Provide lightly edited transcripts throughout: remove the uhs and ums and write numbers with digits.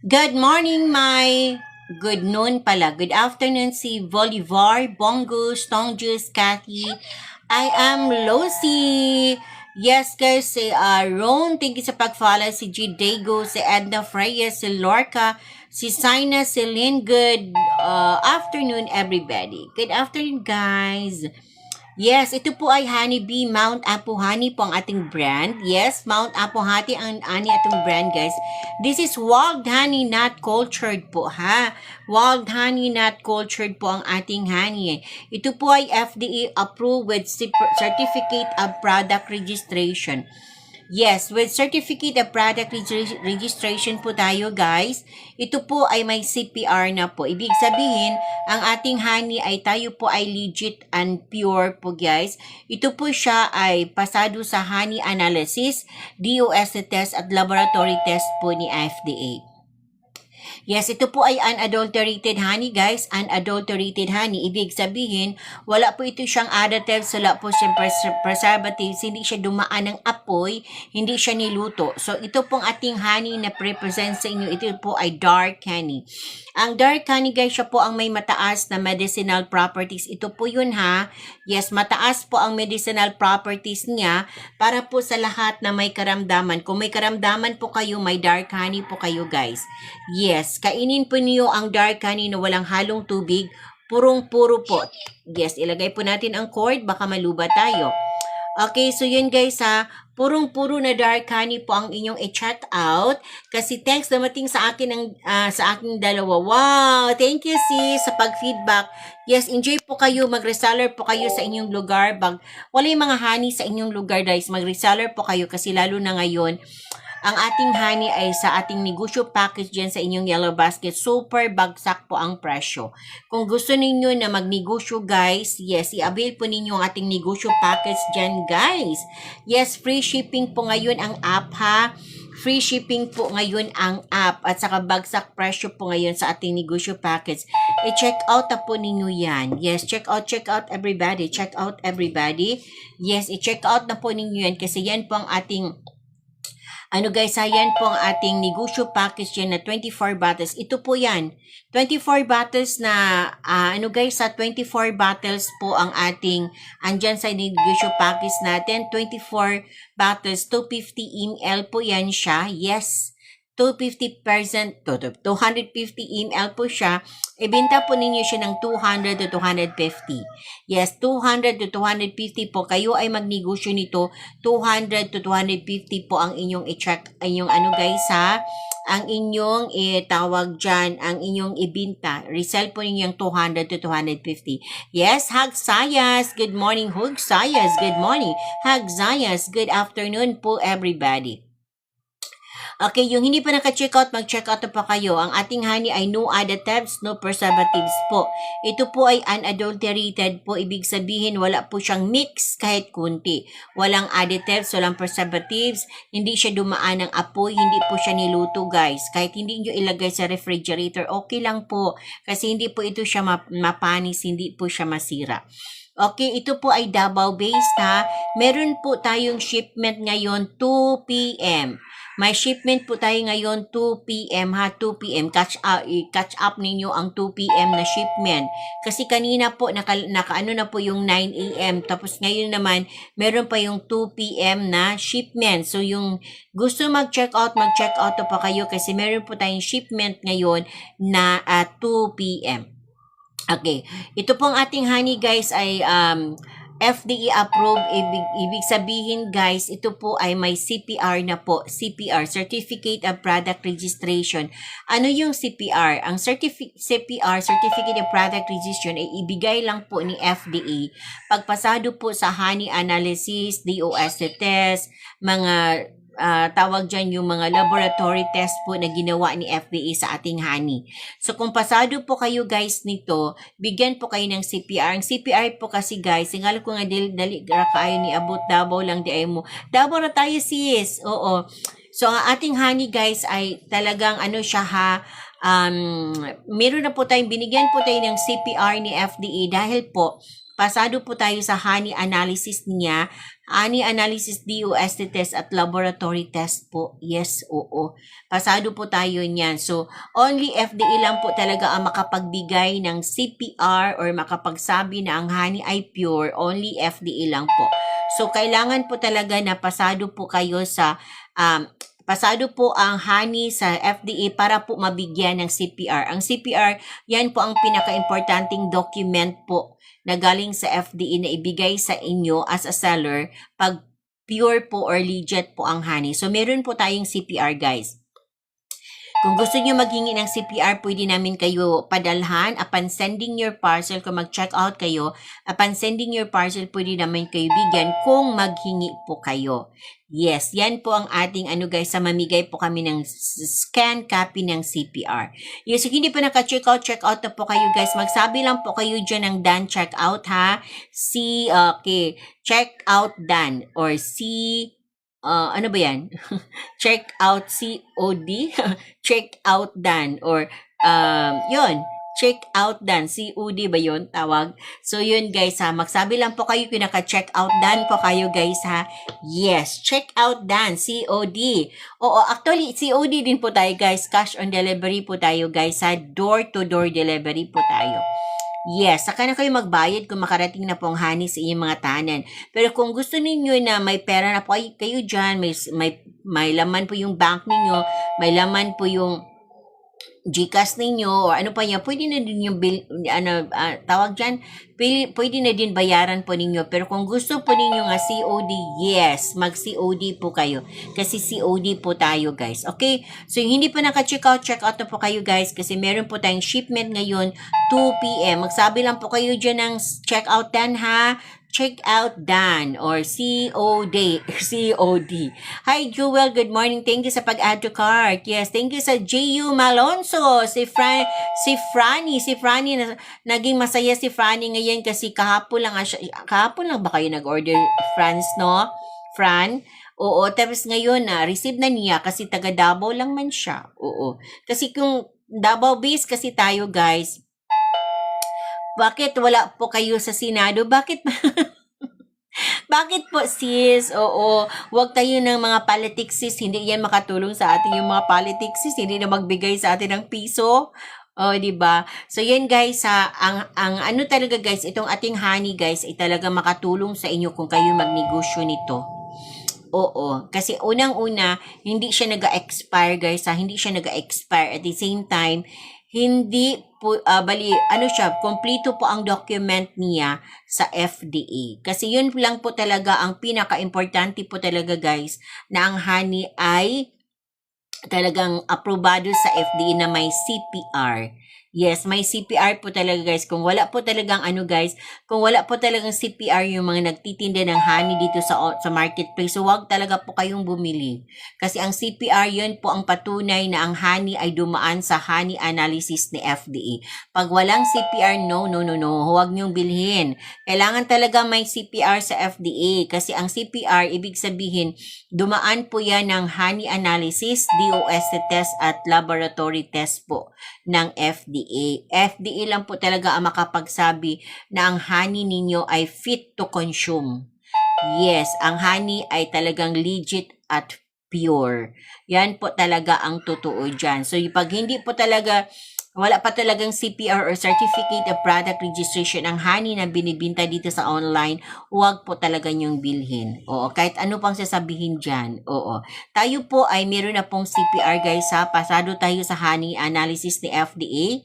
Good morning, my good noon pala. Good afternoon si Bolivar, Bongus, Tongjus, Cathy. I am Lucy. Yes, guys, si Ron, thank you sa pag-follow. Si G. Dago, si Edna Freya, si Lorca, si Sina, si Lynn. Good afternoon, everybody. Good afternoon, guys. Yes, ito po ay Honeybee Mount Apo Honey po ang ating brand. Yes, Mount Apo Honey ang atong brand, guys. This is wild honey, not cultured po, ha? Wild honey, not cultured po ang ating honey. Ito po ay FDA approved with Certificate of Product Registration. Yes, with Certificate of Product Registration po tayo, guys. Ito po ay may CPR na po. Ibig sabihin, ang ating honey ay tayo po ay legit and pure po, guys. Ito po siya ay pasado sa honey analysis, DOS test at laboratory test po ni FDA. Yes, ito po ay unadulterated honey, guys. Unadulterated honey. Ibig sabihin, wala po ito siyang additives, wala po siyang preservatives, hindi siya dumaan ng apoy, hindi siya niluto. So, ito pong ating honey na represent sa inyo, ito po ay dark honey. Ang dark honey, guys, siya po ang may mataas na medicinal properties. Ito po yun, ha. Yes, mataas po ang medicinal properties niya para po sa lahat na may karamdaman. Kung may karamdaman po kayo, may dark honey po kayo, guys. Yes, kainin po niyo ang dark honey na walang halong tubig, purong-puro po. Yes, ilagay po natin ang cord, baka maluba tayo. Okay, so yun, guys, ha. Purong-puro na dark honey po ang inyong i-check out. Kasi thanks dumating sa akin sa aking dalawa. Wow! Thank you, sis, sa pag-feedback. Yes, enjoy po kayo. Mag-reseller po kayo sa inyong lugar. Wala yung mga honey sa inyong lugar, guys. Mag-reseller po kayo kasi lalo na ngayon, ang ating honey ay sa ating negosyo package dyan sa inyong yellow basket. Super bagsak po ang presyo. Kung gusto ninyo na magnegosyo, guys, yes, i-avail po ninyo ang ating negosyo package dyan, guys. Yes, free shipping po ngayon ang app, ha. Free shipping po ngayon ang app at saka bagsak presyo po ngayon sa ating negosyo package. I-check out na po ninyo yan. Yes, check out everybody. Check out everybody. Yes, i-check out na po ninyo yan kasi yan po ang ating guys, yan po ang ating negosyo package yan na 24 bottles. Ito po yan. 24 bottles na, guys, sa 24 bottles po ang ating, andyan sa negosyo package natin. 24 bottles, 250 ml po yan siya. Yes. 250 ml po siya. Ibenta po ninyo siya ng 200 to 250. Yes, 200 to 250 po. Kayo ay magnegosyo nito. 200 to 250 po ang inyong i-check. Inyong guys, ha? Ang inyong tawag dyan, ang inyong ibinta. Resell po ninyo yung 200 to 250. Yes, Hag Sayas. Good morning, Hug Sayas. Good morning. Hag Sayas. Good afternoon po, everybody. Okay, yung hindi pa naka-check out, mag-check out na pa kayo. Ang ating honey ay no additives, no preservatives po. Ito po ay unadulterated po. Ibig sabihin, wala po siyang mix kahit kunti. Walang additives, walang preservatives. Hindi siya dumaan ng apoy, hindi po siya niluto, guys. Kahit hindi nyo ilagay sa refrigerator, okay lang po. Kasi hindi po ito siya mapanis, hindi po siya masira. Okay, ito po ay Davao-based, ha. Meron po tayong shipment ngayon 2 p.m. May shipment po tayo ngayon 2 p.m. ha, 2 p.m. Catch up ninyo ang 2 p.m. na shipment. Kasi kanina po nakaano na po yung 9 a.m. Tapos ngayon naman meron pa yung 2 p.m. na shipment. So yung gusto mag-check out to pa kayo kasi meron po tayong shipment ngayon na 2 p.m. Okay, ito pong ating honey, guys, ay FDA approved. Ibig sabihin, guys, ito po ay may CPR na po. CPR, Certificate of Product Registration. Ano yung CPR? Ang CPR, Certificate of Product Registration, ay ibigay lang po ni FDA. Pagpasado po sa honey analysis, DOS test, mga tawag dyan yung mga laboratory test po na ginawa ni FDA sa ating honey. So, kung pasado po kayo, guys, nito, bigyan po kayo ng CPR. Ang CPR po kasi, guys, singal ko nga dali kayo ni abot Davao lang di ay mo. Davao na tayo, sis. Oo. So, ang ating honey, guys, ay talagang siya, ha, meron na po tayong, binigyan po tayo ng CPR ni FDA dahil po, pasado po tayo sa honey analysis niya. Honey analysis, DOST test at laboratory test po. Yes, oo. Pasado po tayo niyan. So, only FDA lang po talaga ang makapagbigay ng CPR or makapagsabi na ang honey ay pure. Only FDA lang po. So, kailangan po talaga na pasado po kayo sa pasado po ang honey sa FDA para po mabigyan ng CPR. Ang CPR, yan po ang pinaka-importanting document po na galing sa FDA na ibigay sa inyo as a seller pag pure po or legit po ang honey. So, meron po tayong CPR, guys. Kung gusto niyo maghingi ng CPR, pwede namin kayo padalhan upon sending your parcel. Kung mag-check out kayo, upon sending your parcel, pwede namin kayo bigyan kung maghingi po kayo. Yes, yan po ang ating guys, sa mamigay po kami ng scan copy ng CPR. Yes, kung hindi pa naka-check out na po kayo guys. Magsabi lang po kayo dyan ng done check out ha. Okay, check out done or ano ba yan? Check out COD, check out done, or yun, check out done, COD ba yun tawag? So yun guys ha, magsabi lang po kayo kung naka-check out done po kayo guys ha. Yes, check out done, COD. Oo, actually COD din po tayo guys, cash on delivery po tayo guys ha, door to door delivery po tayo. Yes, saka na kayo magbayad kung makarating na po ang honey sa inyong mga tahanan. Pero kung gusto ninyo na may pera na po kayo dyan, may laman po yung bank ninyo, may laman po yung GCash ninyo, o ano pa yan, pwede na din yung bill, tawag dyan, pwede na din bayaran po ninyo. Pero kung gusto po ninyo nga COD, yes, mag-COD po kayo. Kasi COD po tayo, guys. Okay? So, yung hindi pa naka-check out na po kayo, guys, kasi meron po tayong shipment ngayon, 2 p.m. Magsabi lang po kayo dyan ng check out done, ha? Check out done or COD. COD. Hi, Jewel. Good morning. Thank you sa pag-add to cart. Yes, thank you sa JU Malonzo. Si Franny, naging masaya si Franny ngayon kasi kahapon lang ba kayo nag-order, Franz, no? Fran? Oo, tapos ngayon receive na niya kasi taga Davao lang man siya. Oo. Kasi kung Davao base kasi tayo, guys, bakit wala po kayo sa Senado? Bakit Bakit po sis? Oo, wag tayo ng mga politics sis. Hindi yan makatulong sa atin yung mga politics sis. Hindi na magbigay sa atin ng piso. Oh, di ba? So yan guys, ang ano talaga guys, itong ating honey guys ay talaga makatulong sa inyo kung kayo magnegosyo nito. Oo, kasi unang-una, hindi siya nag-expire guys, hindi siya nag-expire. At the same time, hindi po, kompleto po ang document niya sa FDA. Kasi yun lang po talaga ang pinaka-importante po talaga guys, na ang honey ay talagang aprobado sa FDA na may CPR. Yes, may CPR po talaga guys. Kung wala po talagang kung wala po talagang CPR yung mga nagtitinda ng honey dito sa marketplace, so wag talaga po kayong bumili. Kasi ang CPR yun po ang patunay na ang honey ay dumaan sa honey analysis ni FDA. Pag walang CPR, no, huwag niyong bilhin. Kailangan talaga may CPR sa FDA kasi ang CPR, ibig sabihin, dumaan po yan ng honey analysis, DOST test at laboratory test po ng FDA. FDA lang po talaga ang makapagsabi na ang honey ninyo ay fit to consume. Yes, ang honey ay talagang legit at pure. Yan po talaga ang totoo dyan. So, pag hindi po talaga, wala pa talagang CPR or Certificate of Product Registration ang honey na binibinta dito sa online, huwag po talaga niyong bilhin. Oo, kahit ano pang sasabihin dyan. Oo. Tayo po ay meron na pong CPR guys ha. Pasado tayo sa honey analysis ni FDA.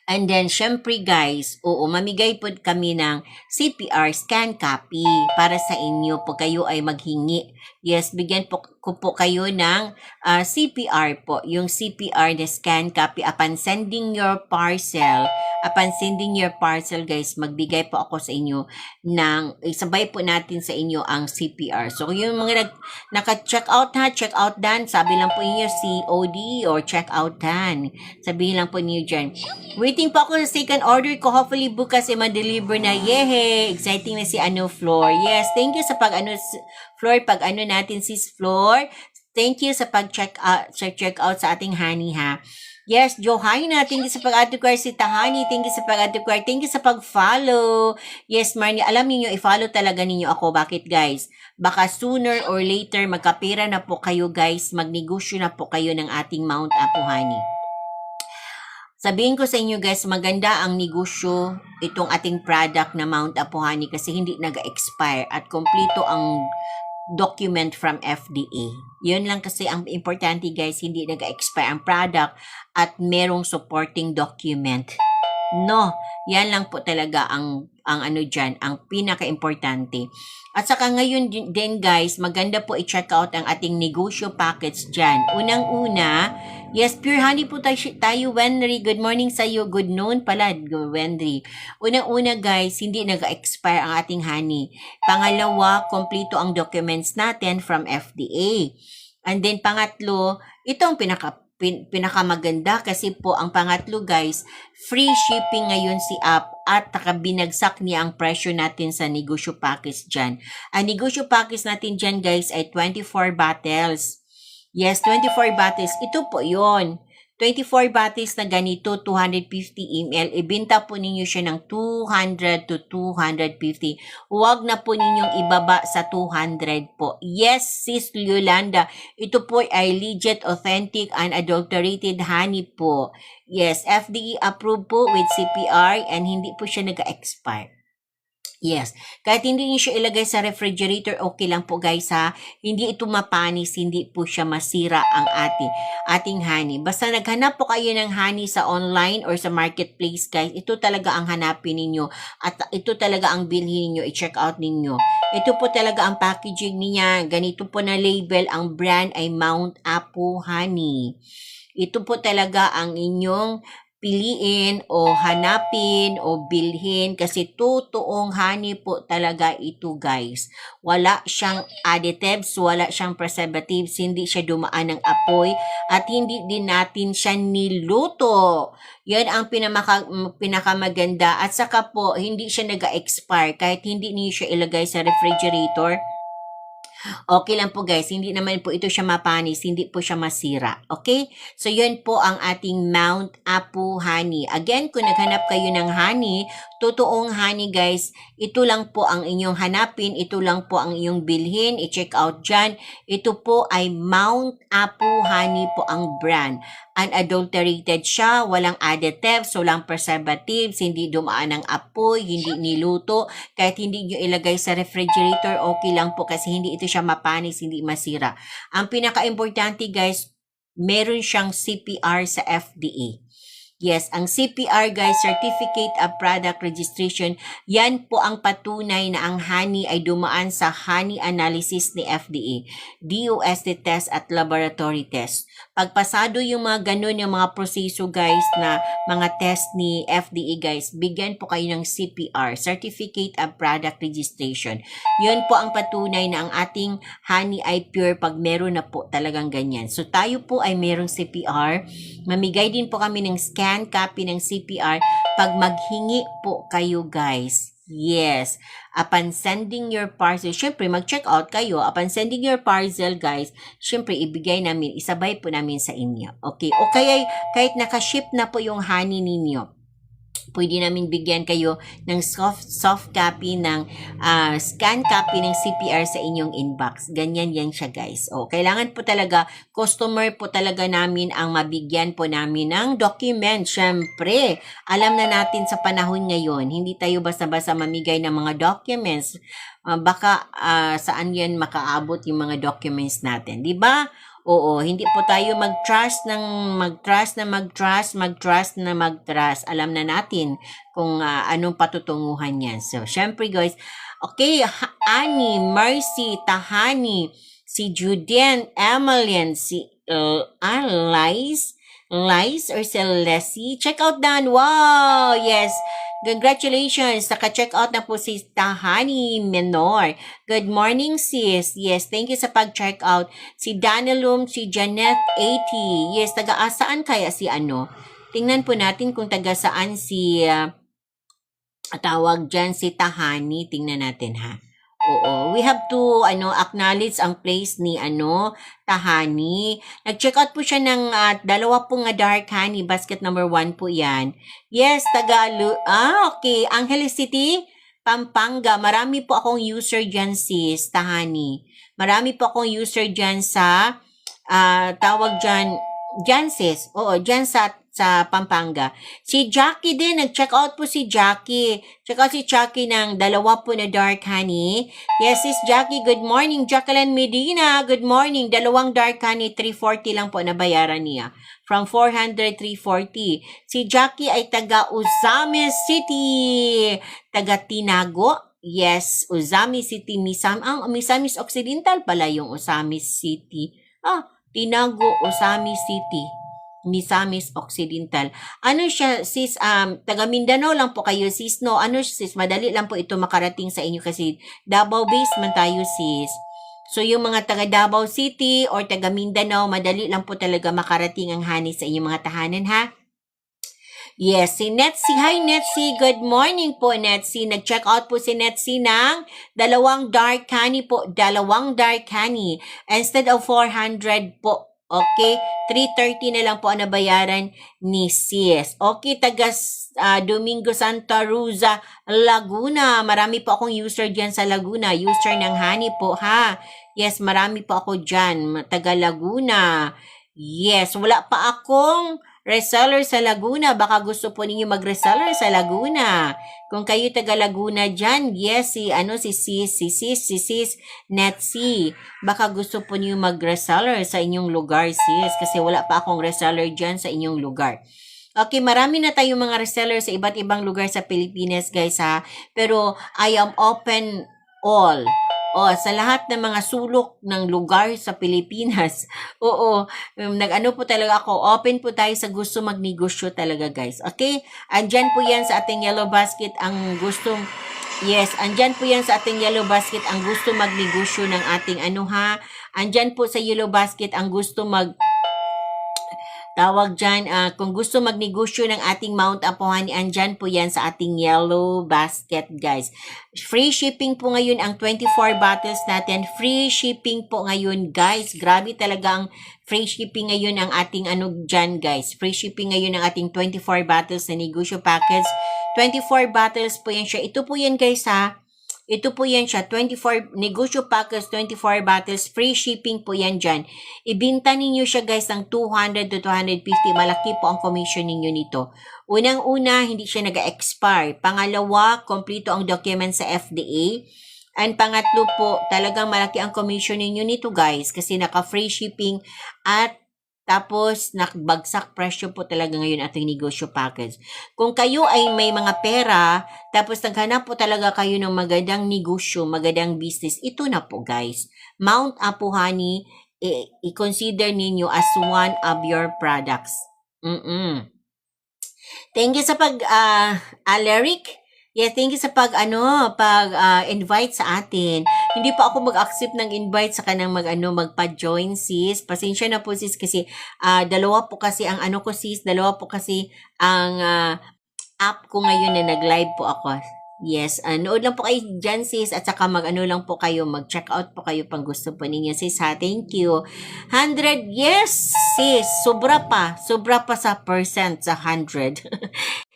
And then, syempre guys, mamigay po kami ng CPR scan copy para sa inyo po kayo ay maghingi. Yes, bigyan po kayo ng CPR po. Yung CPR na scan copy upon sending your parcel. Upon sending your parcel guys, magbigay po ako sa inyo ng, isabay po natin sa inyo ang CPR. So, yung mga naka-check out check out done, sabi lang po niyo COD or check out done. Sabihin lang po niyo dyan. Waiting po ako sa second order ko. Hopefully bukas ay ma-deliver na. Yehe! Exciting na si Floor. Yes, thank you sa Floor, natin sis Floor. Thank you sa pag-check out sa ating honey ha. Yes, Johanna, thank you sa pag-acquire. Si Tahani, thank you sa pag-acquire. Thank you sa pag-follow. Yes, Marnie, alam niyo i-follow talaga ninyo ako. Bakit, guys? Baka sooner or later, magkapera na po kayo, guys. Magnegosyo na po kayo ng ating Mount Apo Honey. Sabihin ko sa inyo, guys, maganda ang negosyo itong ating product na Mount Apo Honey kasi hindi nag-expire at kompleto ang document from FDA. Yun lang kasi ang importante, guys, hindi nag-expire ang product at merong supporting document. No, yan lang po talaga ang ano diyan, ang pinaka-importante. At saka ngayon din, guys, maganda po i-check out ang ating negosyo package diyan. Unang-una, yes, pure honey po tayo, Wenry. Good morning sa iyo. Good noon pala, Wenry. Unang-una, guys, hindi nag-expire ang ating honey. Pangalawa, kompleto ang documents natin from FDA. And then pangatlo, ito ang pinakamaganda kasi po ang pangatlo, guys, free shipping ngayon si app at binagsak niya ang presyo natin sa negosyo package dyan. Ang negosyo package natin dyan, guys, ay 24 bottles. Yes, 24 bottles. Ito po yon 24 bottles na ganito, 250 ml. Ibenta po ninyo siya ng 200 to 250. Huwag na po ninyong ibaba sa 200 po. Yes, Sis Yolanda, ito po ay legit, authentic, unadulterated honey po. Yes, FDA approved po with CPR and hindi po siya nag-expire. Yes. Kahit hindi niyo siya ilagay sa refrigerator, okay lang po, guys, ha. Hindi ito mapanis, hindi po siya masira ang ating honey. Basta naghanap po kayo ng honey sa online or sa marketplace, guys, ito talaga ang hanapin ninyo at ito talaga ang bilhin niyo, i-check out ninyo. Ito po talaga ang packaging niya. Ganito po na label, ang brand ay Mount Apo Honey. Ito po talaga ang inyong piliin o hanapin o bilhin kasi totoong honey po talaga ito, guys. Wala siyang additives, wala siyang preservatives, hindi siya dumaan ng apoy at hindi din natin siya niluto. Yan ang pinakamaganda at saka po hindi siya nag-expire kahit hindi niyo siya ilagay sa refrigerator. Okay lang po, guys, hindi naman po ito siya mapanis, hindi po siya masira. Okay? So, yun po ang ating Mount Apo Honey. Again, kung naghanap kayo ng honey, totoong honey, guys, ito lang po ang inyong hanapin, ito lang po ang inyong bilhin, i-check out dyan. Ito po ay Mount Apo Honey po ang brand. Unadulterated siya, walang additives, walang preservatives, hindi dumaan ng apoy, hindi niluto, kahit hindi nyo ilagay sa refrigerator, okay lang po kasi hindi ito siya mapanis, hindi masira. Ang pinaka-importante, guys, meron siyang CPR sa FDA. Yes, ang CPR, guys, Certificate of Product Registration, yan po ang patunay na ang honey ay dumaan sa honey analysis ni FDA, DOST test at laboratory test. Pagpasado yung mga ganun, yung mga proseso, guys, na mga test ni FDA, guys, bigyan po kayo ng CPR, Certificate of Product Registration. Yun po ang patunay na ang ating honey ay pure pag meron na po talagang ganyan. So, tayo po ay merong CPR. Mamigay din po kami ng scan copy ng CPR pag maghingi po kayo, guys. Yes. Upon sending your parcel, syempre mag-check out kayo. Upon sending your parcel, guys, syempre ibigay namin, isabay po namin sa inyo. Okay? O kaya kahit nakaship na po yung honey ninyo, pwede namin bigyan kayo ng soft copy ng scan copy ng CPR sa inyong inbox. Ganyan yan siya, guys. O, kailangan po talaga, customer po talaga namin ang mabigyan po namin ng document. Syempre, alam na natin sa panahon ngayon, hindi tayo basta-basta mamigay ng mga documents. Baka saan yan makaabot yung mga documents natin. Diba? Oo, hindi po tayo mag-trust. Alam na natin kung anong patutunguhan yan. So, syempre, guys, okay, Annie, Mercy, Tahani, si Juden, Emilian, si Lies or Celessi. Check out Dan. Wow! Yes. Congratulations. Naka-check out na po si Tahani Menor. Good morning, sis. Yes, thank you sa pag-check out. Si Danilum, si Janet 80. Yes, taga-asaan kaya si ano? Tingnan po natin kung taga-saan si tawag dyan si Tahani. Tingnan natin, ha. Oo, we have to acknowledge ang place ni Tahani. Nag-check out po siya ng dalawa pong dark honey, basket number 1 po 'yan. Yes, okay, Angeles City, Pampanga. Marami po akong user diyan sis, Tahani. Marami po akong user diyan sa tawag diyan sis. Oo, diyan sa Pampanga. Si Jackie din, nag-check out po si Jackie. Check out si Jackie ng dalawa po na dark honey. Yes, sis Jackie, good morning. Jacqueline Medina, good morning. Dalawang dark honey, 340 lang po na bayaran niya. From 400, 340. Si Jackie ay taga Usamis City. Taga Tinago. Yes, Usamis City. Misamis Occidental pala yung Usamis City. Tinago, Usamis City. Misamis Occidental. Ano siya, sis, taga Mindanao lang po kayo, sis, no? Ano, sis, madali lang po ito makarating sa inyo kasi Davao based man tayo, sis. So, yung mga taga Davao City or taga Mindanao, madali lang po talaga makarating ang honey sa inyong mga tahanan, ha? Yes, si Netsi. Hi, Netsi. Good morning po, Netsi. Nag-check out po si Netsi ng dalawang dark honey po. Dalawang dark honey. Instead of 400 po. Okay? 330 na lang po ang nabayaran ni sis. Okay, taga Domingo Santa Rosa, Laguna. Marami po akong user dyan sa Laguna. User ng honey po, ha? Yes, marami po ako dyan. Taga Laguna. Yes, wala pa akong reseller sa Laguna. Baka gusto po ninyo mag-reseller sa Laguna. Kung kayo taga Laguna dyan, yes, si sis, Netsi. Baka gusto po ninyo mag-reseller sa inyong lugar, sis. Kasi wala pa akong reseller dyan sa inyong lugar. Okay, marami na tayong mga reseller sa iba't ibang lugar sa Pilipinas, guys, ha. Pero I am open all. Sa lahat ng mga sulok ng lugar sa Pilipinas. Oo, nag-ano po talaga ako, open po tayo sa gusto magnegosyo talaga, guys. Okay? Andyan po yan sa ating yellow basket ang gustong, yes, andyan po yan sa ating yellow basket ang gusto magnegosyo ng ating andyan po sa yellow basket ang gusto tawag dyan, kung gusto magnegosyo ng ating Mount Apo Honey, andyan po yan sa ating yellow basket, guys. Free shipping po ngayon ang 24 bottles natin. Free shipping po ngayon, guys. Grabe talaga ang free shipping ngayon ang ating dyan, guys. Free shipping ngayon ang ating 24 bottles na negosyo package. 24 bottles po yan siya. Ito po yan, guys, ha. Ito po yan siya, 24, negosyo package, 24 bottles, free shipping po yan dyan. Ibinta ninyo siya guys ng 200 to 250, malaki po ang commission ninyo nito. Unang-una, hindi siya nag-expire. Pangalawa, kompleto ang document sa FDA. And pangatlo po, talagang malaki ang commission ninyo nito guys kasi naka-free shipping at tapos, nakabagsak presyo po talaga ngayon ating negosyo package. Kung kayo ay may mga pera, tapos naghanap po talaga kayo ng magandang negosyo, magandang business, ito na po guys. Mount Apo Honey, i-consider ninyo as one of your products. Thank you sa Aleric. Yes, thank you sa invite sa atin. Hindi pa ako mag-accept ng invite sa kanang magpa-join sis. Pasensya na po sis kasi dalawa po kasi ang dalawa po kasi ang app ko ngayon na nag-live po ako. Yes, nood lang po kayo dyan sis at saka lang po kayo, mag-check out po kayo pang gusto po ninyo sis ha. Thank you. 100, yes sis, sobra pa sa percent sa 100.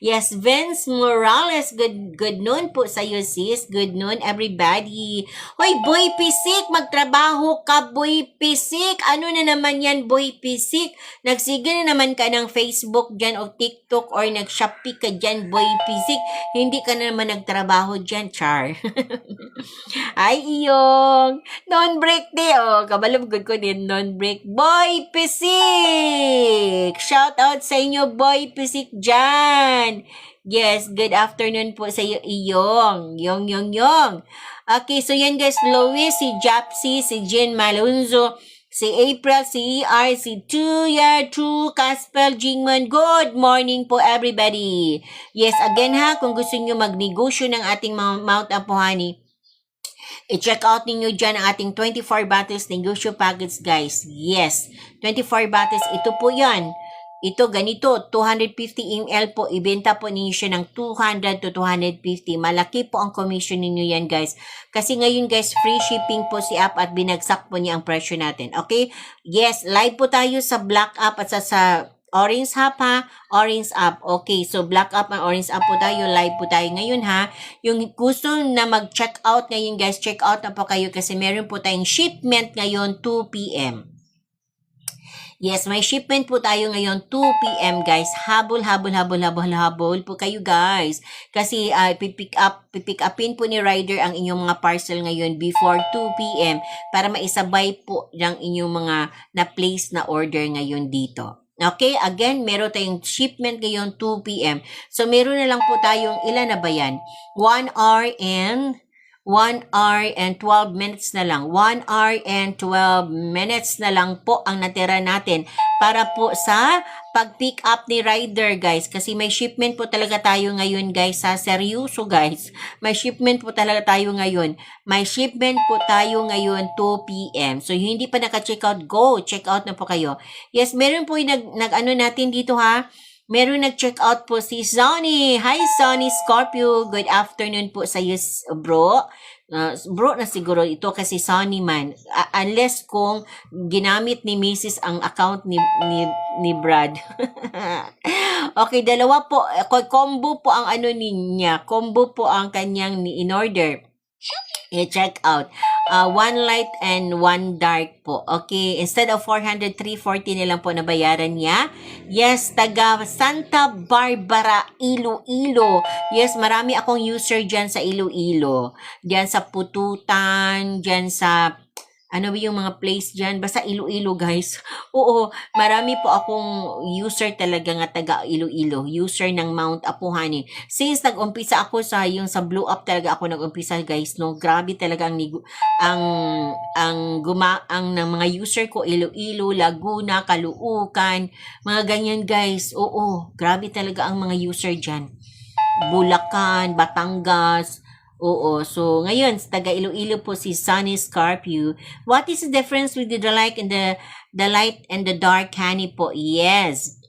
Yes, Vince Morales, good noon po sa iyo sis. Good noon everybody. Hoy, Boy Pisik, magtrabaho ka Boy Pisik. Ano na naman yan Boy Pisik? Nagsige na naman ka ng Facebook dyan o TikTok or nag-Shopee ka dyan Boy Pisik. Hindi ka na naman nagtrabaho dyan, char. Ay, iyong. Non-break di. Kabalog good ko din. Non-break. Boy Pisik! Shout out sa inyo, Boy Pisik dyan. Yes, good afternoon po sa iyo, iyong. Yong. Okay, so yan guys, Lois, si Japsy, si Jen Malunzo, si April, si ER, si Tuya, True, Caspel, Jingman. Good morning po everybody. Yes, again ha, kung gusto nyo magnegosyo ng ating Mount Apo Honey, i-check out ninyo dyan ang ating 24 bottles negosyo package guys. Yes, 24 bottles, ito po yan. ito ganito, 250 ml po, ibenta po ninyo siya ng 200 to 250. Malaki po ang commission ninyo yan guys. Kasi ngayon guys, free shipping po si app at binagsak po niya ang presyo natin. Okay? Yes, live po tayo sa Black App at sa Orange App ha. Orange App. Okay, so Black App and Orange App po tayo. Live po tayo ngayon ha. Yung gusto na mag-check out ngayon guys, check out na po kayo kasi meron po tayong shipment ngayon 2 p.m. Yes, may shipment po tayo ngayon 2 p.m. guys. Habol po kayo guys. Kasi pipick upin po ni rider ang inyong mga parcel ngayon before 2 p.m. para maisabay po ng inyong mga na-place na order ngayon dito. Okay, again, meron tayong shipment ngayon 2 p.m. So, meron na lang po tayong, ilan na ba yan? 1 hour and 12 minutes na lang. 1 hour and 12 minutes na lang po ang natira natin para po sa pag-pick up ni rider guys. Kasi may shipment po talaga tayo ngayon guys. Seryoso guys. May shipment po talaga tayo ngayon. May shipment po tayo ngayon 2 p.m. So hindi pa naka-check out, go! Check out na po kayo. Yes, meron po yung nag-ano natin dito ha. Meron nag-check out po si Sonny. Hi Sonny Scorpio. Good afternoon po sa iyo bro. Bro na siguro ito kasi Sonny man. Unless kung ginamit ni Mrs. ang account ni Brad. Okay, dalawa po. Combo po ang ano niya. Combo po ang kanyang in-order. I-check out. One light and one dark po. Okay, instead of 400, 340 na lang po nabayaran niya. Yes, taga Santa Barbara, Iloilo. Yes, marami akong user dyan sa Iloilo. Dyan sa Pututan, dyan sa ano ba yung mga place dyan? Basta Iloilo guys. Oo, marami po akong user talaga nga taga Iloilo. User ng Mount Apuhani. Since nag-umpisa ako sa Blue Up talaga ako nag-umpisa guys. No, grabe talaga ang ng mga user ko Iloilo, Laguna, Caloocan, mga ganyan guys. Oo, grabe talaga ang mga user dyan. Bulacan, Batangas. Oo, so ngayon, taga Iloilo po si Sunny Scorpio. What is the difference with the light and the light and the dark honey po? Yes.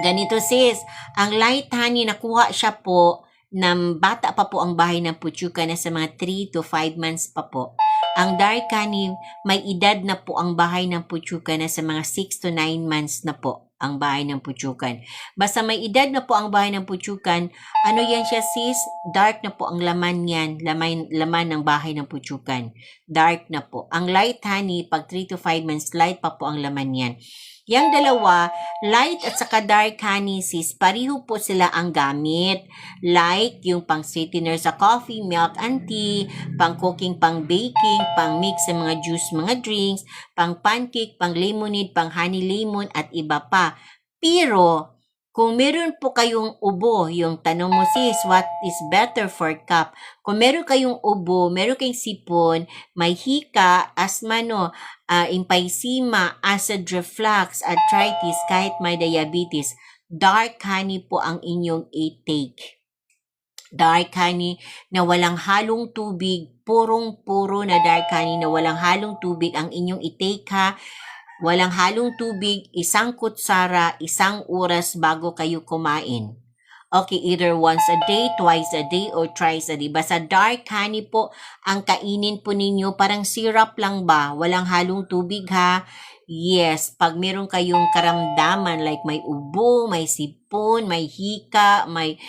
Ganito sis, ang light honey nakuha siya po ng bata pa po ang bahay ng Puchuca na sa mga 3 to 5 months pa po. Ang dark honey, may edad na po ang bahay ng Puchuca na sa mga 6 to 9 months na po ang bahay ng Puchucan. Basta may edad na po ang bahay ng Puchucan, ano yan siya sis? Dark na po ang laman yan, laman ng bahay ng Puchucan. Dark na po. Ang light honey, pag 3 to 5 months, light pa po ang laman yan. Yang dalawa, light at saka dark honey sis, pariho po sila ang gamit. Light, yung pang sweetener sa coffee, milk and tea, pang cooking, pang baking, pang mix sa mga juice, mga drinks, pang pancake, pang lemonade, pang honey lemon at iba pa. Pero, kung meron po kayong ubo, yung tanong mo sis, what is better for cup? Kung meron kayong ubo, meron kayong sipon, may hika, asthma no, emphysema, acid reflux, arthritis, kahit may diabetes, dark honey po ang inyong i-take. Dark honey na walang halong tubig, purong-puro na dark honey na walang halong tubig ang inyong i-take ha. Walang halong tubig, isang kutsara, isang oras bago kayo kumain. Okay, either once a day, twice a day, or thrice a day. Basta dark honey po ang kainin po ninyo. Parang syrup lang ba? Walang halong tubig ha. Yes, pag meron kayong karamdaman like may ubo, may sipon, may hika, may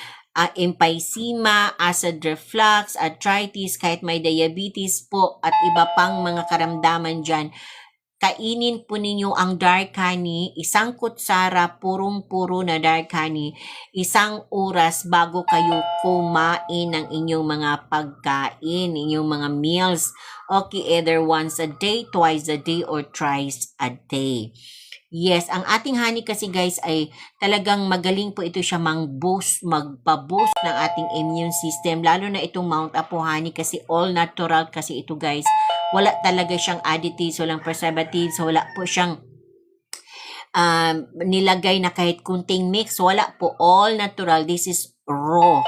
emphysema, acid reflux, arthritis, kahit may diabetes po at iba pang mga karamdaman dyan, kainin po ninyo ang dark honey, isang kutsara, purong-puro na dark honey, isang oras bago kayo kumain ng inyong mga pagkain, inyong mga meals. Okay, either once a day, twice a day, or thrice a day. Yes, ang ating honey kasi guys ay talagang magaling po ito siya magpa-boost ng ating immune system. Lalo na itong Mount Apo honey kasi all natural kasi ito guys. Wala talaga siyang additives, walang preservatives, wala po siyang nilagay na kahit kunting mix. Wala po, all natural. This is raw,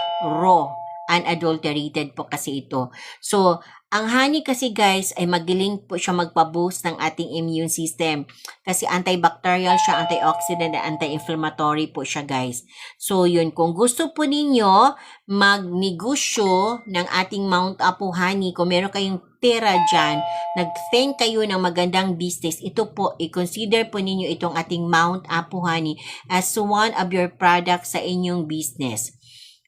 unadulterated po kasi ito. So, Ang honey kasi guys ay magaling po siya magpa-boost ng ating immune system. Kasi antibacterial siya, antioxidant, at anti-inflammatory po siya guys. So yun, kung gusto po ninyo magnegosyo ng ating Mount Apo honey, kung meron kayong pera dyan, nag-think kayo ng magandang business, ito po, i-consider po ninyo itong ating Mount Apo honey as one of your products sa inyong business.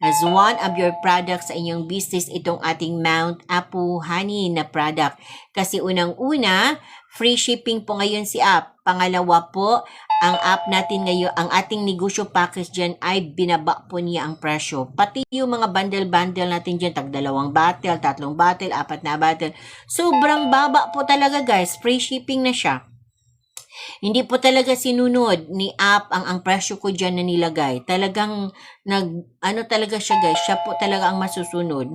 As one of your products sa inyong business, itong ating Mount Apo honey na product. Kasi unang-una, free shipping po ngayon si app. Pangalawa po, ang app natin ngayon, ang ating negosyo package dyan ay binaba po niya ang presyo. Pati yung mga bundle-bundle natin dyan, tag 2 bottle, 3 bottle, 4 na bottle. Sobrang baba po talaga guys, free shipping na siya. Hindi po talaga sinunod ni app ang presyo ko dyan na nilagay. Talagang ano talaga siya guys, siya po talaga ang masusunod.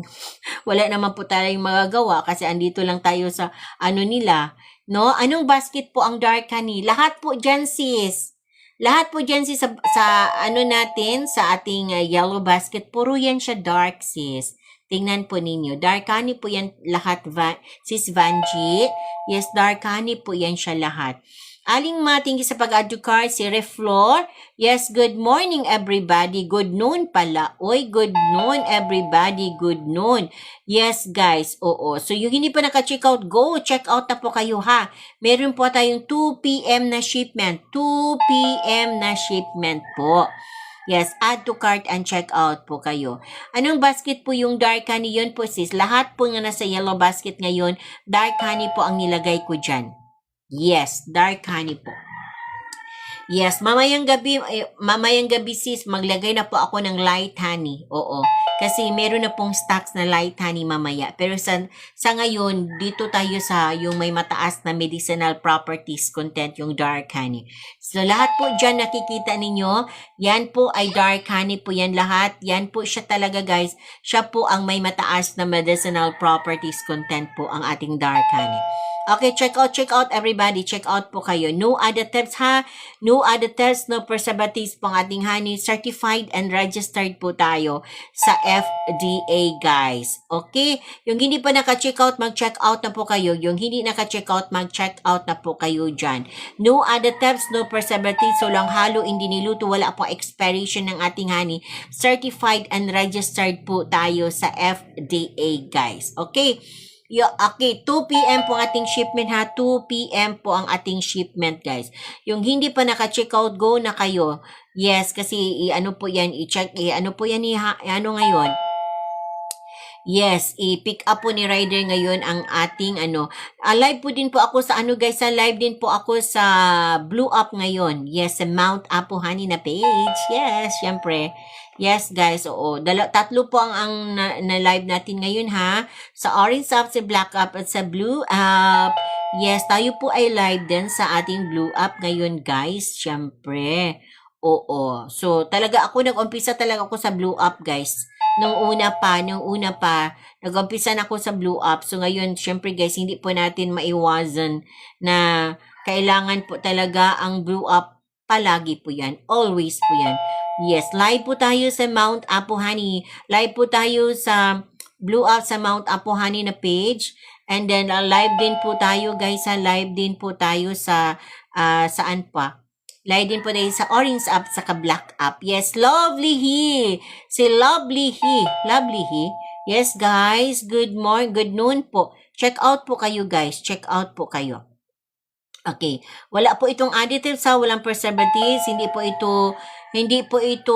Wala naman po tayong magagawa kasi andito lang tayo sa ano nila. No? Anong basket po ang dark honey? Lahat po dyan sis. Lahat po dyan sis sa ano natin, sa ating yellow basket, puro yan siya dark sis. Tingnan po ninyo. Dark honey po yan lahat, sis Vanji. Yes, dark honey po yan siya lahat. Aling mating sa pag-adukar, si Reflor. Yes, good morning everybody. Good noon pala. Oy, good noon everybody. Good noon. Yes guys, oo. So yung hindi pa naka-check out, go check out na po kayo ha. Meron po tayong 2 p.m. na shipment. 2 p.m. na shipment po. Yes, add to cart and check out po kayo. Anong basket po yung dark honey? Yun po sis. Lahat po nga nasa yellow basket ngayon, dark honey po ang nilagay ko dyan. Yes, dark honey po. Yes, mamayang gabi sis, maglagay na po ako ng light honey. Oo. Kasi meron na pong stocks na light honey mamaya. Pero sa ngayon, dito tayo sa yung may mataas na medicinal properties content, yung dark honey. So lahat po dyan nakikita ninyo, yan po ay dark honey po yan lahat. Yan po siya talaga guys. Siya po ang may mataas na medicinal properties content po ang ating dark honey. Okay, check out everybody. Check out po kayo. No additives ha. No additives, no preservatives po ang ating honey. Certified and registered po tayo sa FDA guys. Okay? Yung hindi pa naka-check out, mag-check out na po kayo. Yung hindi naka-check out, mag-check out na po kayo dyan. No additives, no preservatives. So lang halo, hindi niluto. Wala pong expiration ng ating honey. Certified and registered po tayo sa FDA guys. Okay? Okay, 2 p.m. po ang ating shipment ha. 2 p.m. po ang ating shipment guys. Yung hindi pa naka-check out, go na kayo. Yes, kasi ano po yan, i-check, ano po yan, ano ngayon? Yes, i-pick up po ni Rider ngayon ang ating live po din po ako sa guys, sa live din po ako sa Blue Up ngayon. Yes, sa Mount Apo Honey na page. Yes, syempre. Yes guys, oo. Tatlo po ang na-live natin ngayon ha. Sa Orange Up, sa Black Up, at sa Blue Up. Yes, tayo po ay live din sa ating Blue Up ngayon guys. Syempre. Oo. So, nag-umpisa talaga ako sa Blue Up guys. Nung una pa, nag-umpisa na ako sa Blue Up. So, ngayon, syempre guys, hindi po natin maiwasan na kailangan po talaga ang Blue Up. Palagi po yan. Always po yan. Yes, live po tayo sa Mount Apo Honey. Live po tayo sa Blue Up sa Mount Apo Honey na page. And then, live din po tayo guys. Live din po tayo sa, saan pa? Live din po tayo sa Orange Up, sa Black Up. Yes, Lovely He. Si Lovely He. Lovely He. Yes guys, good morning, good noon po. Check out po kayo guys. Check out po kayo. Okay. Wala po itong additives ha, walang preservatives, hindi po ito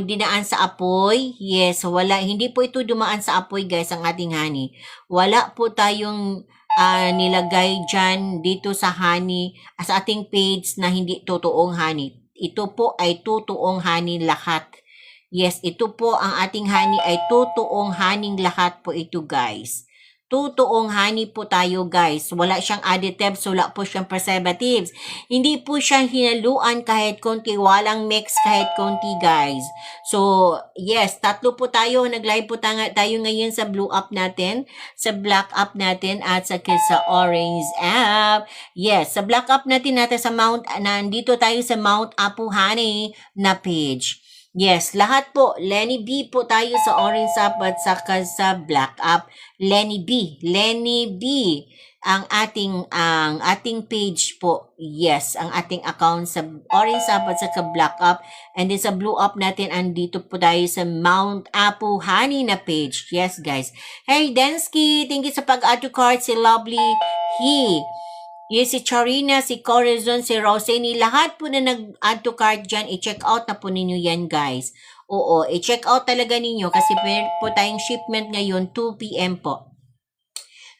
dinaan sa apoy. Yes, hindi po ito dumaan sa apoy guys ang ating honey. Wala po tayong nilagay dyan dito sa honey, sa ating page na hindi totoong honey. Ito po ay totoong honey lahat. Yes, ito po ang ating honey ay totoong honey lahat po ito guys. Totoong honey po tayo guys. Wala siyang additives, wala po siyang preservatives. Hindi po siyang hinaluan kahit konti, walang mix kahit konti guys. So, yes, tatlo po tayo. Nag-live po tayo ngayon sa Blue Up natin, sa Black Up natin, at sa Orange App. Yes, sa Black Up natin sa nandito tayo sa Mount Apo Honey na page. Yes, lahat po. Lenny B po tayo sa Orange App at saka sa Black App. Lenny B. Lenny B. Ang ating page po. Yes, ang ating account sa Orange App at saka Black App. And then sa Blue App natin, andito po tayo sa Mount Apu Honey na page. Yes, guys. Hey, Densky, thank you sa pag-add to cart. Si Lovely He. Yes, si Charina, si Corazon, si Roseni, lahat po na nag-add to cart dyan, i-check out na po ninyo yan, guys. Oo, i-check out talaga ninyo kasi meron po tayong shipment ngayon, 2 p.m. po.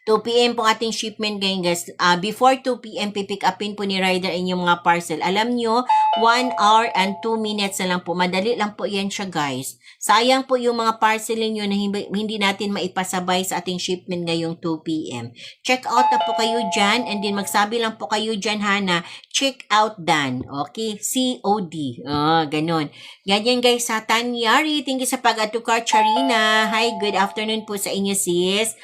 2 p.m. po ating shipment ngayon, guys. Before 2 p.m. pipick upin po ni rider inyong mga parcel. Alam nyo, 1 hour and 2 minutes na lang po. Madali lang po yan siya, guys. Sayang po yung mga parcel niyo na hindi natin maipasabay sa ating shipment ngayong 2 p.m. Check out na po kayo dyan and then magsabi lang po kayo dyan, Hana, check out done. Okay? COD. Ganun. Ganyan, guys, sa Tanyari. Thank you sa pag-atukar, Charina. Hi, good afternoon po sa inyo, sis.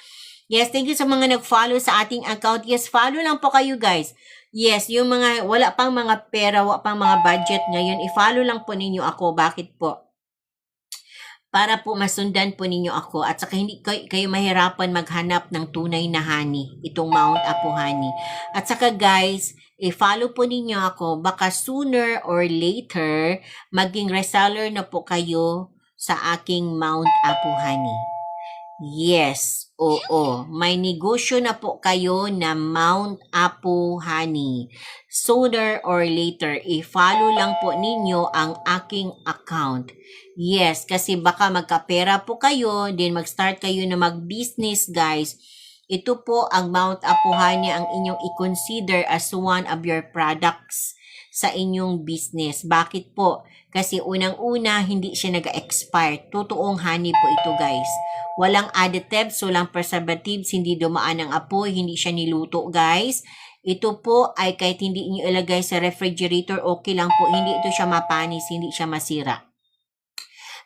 Yes, thank you sa mga nag-follow sa ating account. Yes, follow lang po kayo, guys. Yes, yung mga wala pang mga pera, wala pang mga budget ngayon, i-follow lang po ninyo ako. Bakit po? Para po masundan po ninyo ako at saka hindi kayo mahirapan maghanap ng tunay na honey, itong Mount Apu Honey. At saka, guys, i-follow po ninyo ako. Baka sooner or later, maging reseller na po kayo sa aking Mount Apu Honey. Yes, oo. May negosyo na po kayo na Mount Apu Honey. Sooner or later, i-follow lang po ninyo ang aking account. Yes, kasi baka magkapera po kayo, then mag-start kayo na mag-business, guys. Ito po ang Mount Apu Honey ang inyong i-consider as one of your products sa inyong business. Bakit po? Kasi unang-una, hindi siya nag-expire. Totoong honey po ito, guys. Walang additives, walang preservatives, hindi dumaan ng apoy, hindi siya niluto, guys. Ito po ay kahit hindi niyo ilagay sa refrigerator, okay lang po. Hindi ito siya mapanis, hindi siya masira.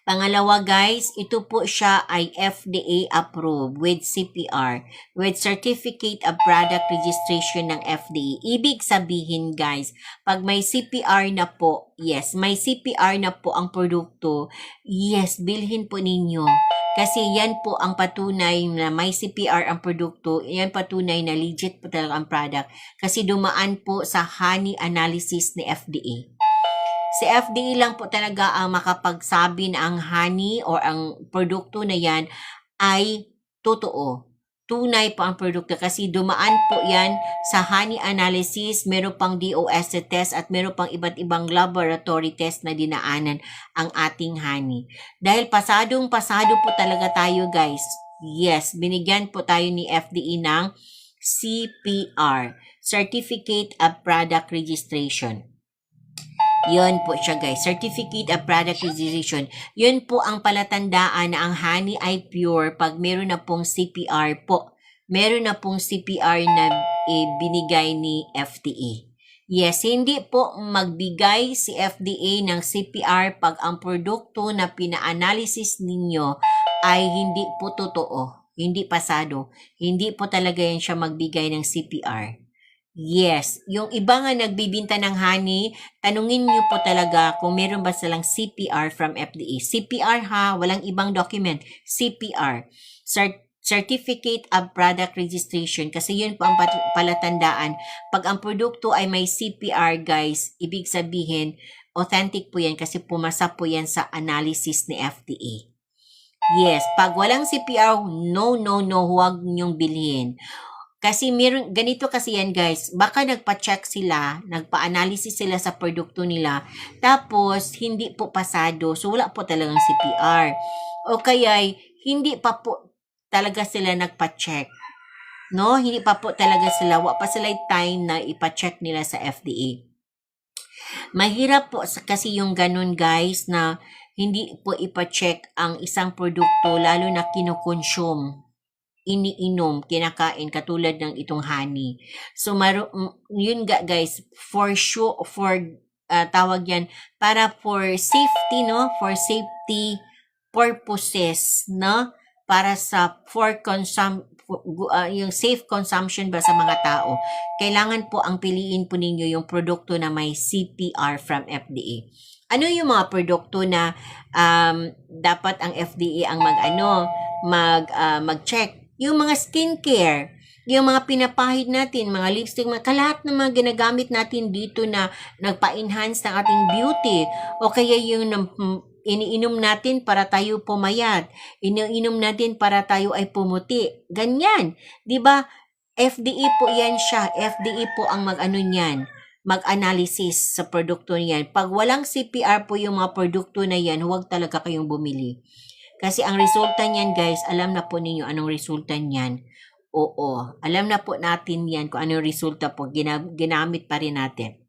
Pangalawa, guys, ito po siya ay FDA approved with CPR, with Certificate of Product Registration ng FDA. Ibig sabihin, guys, pag may CPR na po, yes, may CPR na po ang produkto, yes, bilhin po ninyo. Kasi yan po ang patunay na may CPR ang produkto, yan patunay na legit po talaga ang product. Kasi dumaan po sa honey analysis ni FDA. Si FDA lang po talaga ang makapagsabi na ang honey or ang produkto na yan ay totoo. Tunay po ang produkto kasi dumaan po yan sa honey analysis, meron pang DOS test at meron pang iba't ibang laboratory test na dinaanan ang ating honey. Dahil pasado po talaga tayo, guys. Yes, binigyan po tayo ni FDA ng CPR, Certificate of Product Registration. Yun po siya, guys. Certificate of Product Registration. Yun po ang palatandaan na ang honey ay pure pag meron na pong CPR po. Meron na pong CPR na binigay ni FDA. Yes, hindi po magbigay si FDA ng CPR pag ang produkto na pina-analysis ninyo ay hindi po totoo. Hindi pasado. Hindi po talaga yan siya magbigay ng CPR. Yes, yung iba nga nagbibinta ng honey, tanungin niyo po talaga kung meron ba silang CPR from FDA. CPR ha, walang ibang document. CPR, Certificate of Product Registration, kasi yun po ang palatandaan. Pag ang produkto ay may CPR, guys, ibig sabihin, authentic po yan kasi pumasa po yan sa analysis ni FDA. Yes, pag walang CPR, no, huwag niyong bilhin. Kasi ganito kasi yan, guys, baka nagpa-check sila, nagpa-analysis sila sa produkto nila, tapos hindi po pasado, so wala po talagang CPR. O kaya hindi pa po talaga sila nagpa-check. No, hindi pa po talaga sila, wala pa sila time na ipa-check nila sa FDA. Mahirap po kasi yung ganun, guys, na hindi po ipa-check ang isang produkto, lalo na kinukonsume, iniinom, kinakain, katulad ng itong honey. So, yun guys, for sure, tawag yan, para for safety, no? For safety purposes, no? Para sa, yung safe consumption ba sa mga tao, kailangan po ang piliin po ninyo yung produkto na may CPR from FDA. Ano yung mga produkto na dapat ang FDA ang mag-check? Yung mga skincare, yung mga pinapahid natin, mga lipstick, lahat ng mga ginagamit natin dito na nagpa-enhance ng ating beauty, o kaya yung iniinom natin para tayo pumayat, iniinom natin para tayo ay pumuti. Ganyan. 'Di ba? FDA po yan siya. FDA po ang mag-ano niyan, mag-analysis sa produkto niyan. Pag walang CPR po yung mga produkto na yan, huwag talaga kayong bumili. Kasi ang resulta niyan, guys, alam na po ninyo anong resulta niyan. Oo, alam na po natin yan kung anong resulta po, ginamit pa rin natin.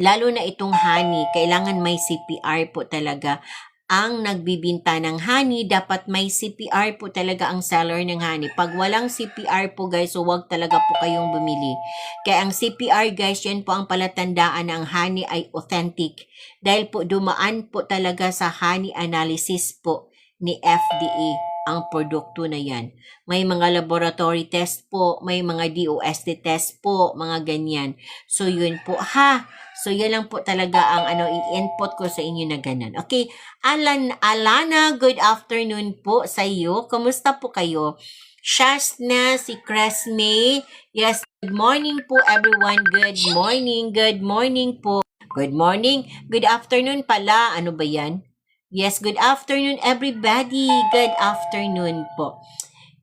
Lalo na itong honey, kailangan may CPR po talaga. Ang nagbibinta ng honey, dapat may CPR po talaga ang seller ng honey. Pag walang CPR po guys, so huwag talaga po kayong bumili. Kaya ang CPR guys, yan po ang palatandaan ng honey ay authentic. Dahil po dumaan po talaga sa honey analysis po ni FDA ang produkto na yan. May mga laboratory test po, may mga DOST test po, mga ganyan. So yun po ha. So yan lang po talaga ang i-input ko sa inyo na ganun. Okay, Alana, good afternoon po sa iyo. Kumusta po kayo? Shasna, si Cresme. Yes, good morning po everyone. Good morning po. Good morning. Good afternoon pala. Ano ba yan? Yes, good afternoon everybody. Good afternoon po.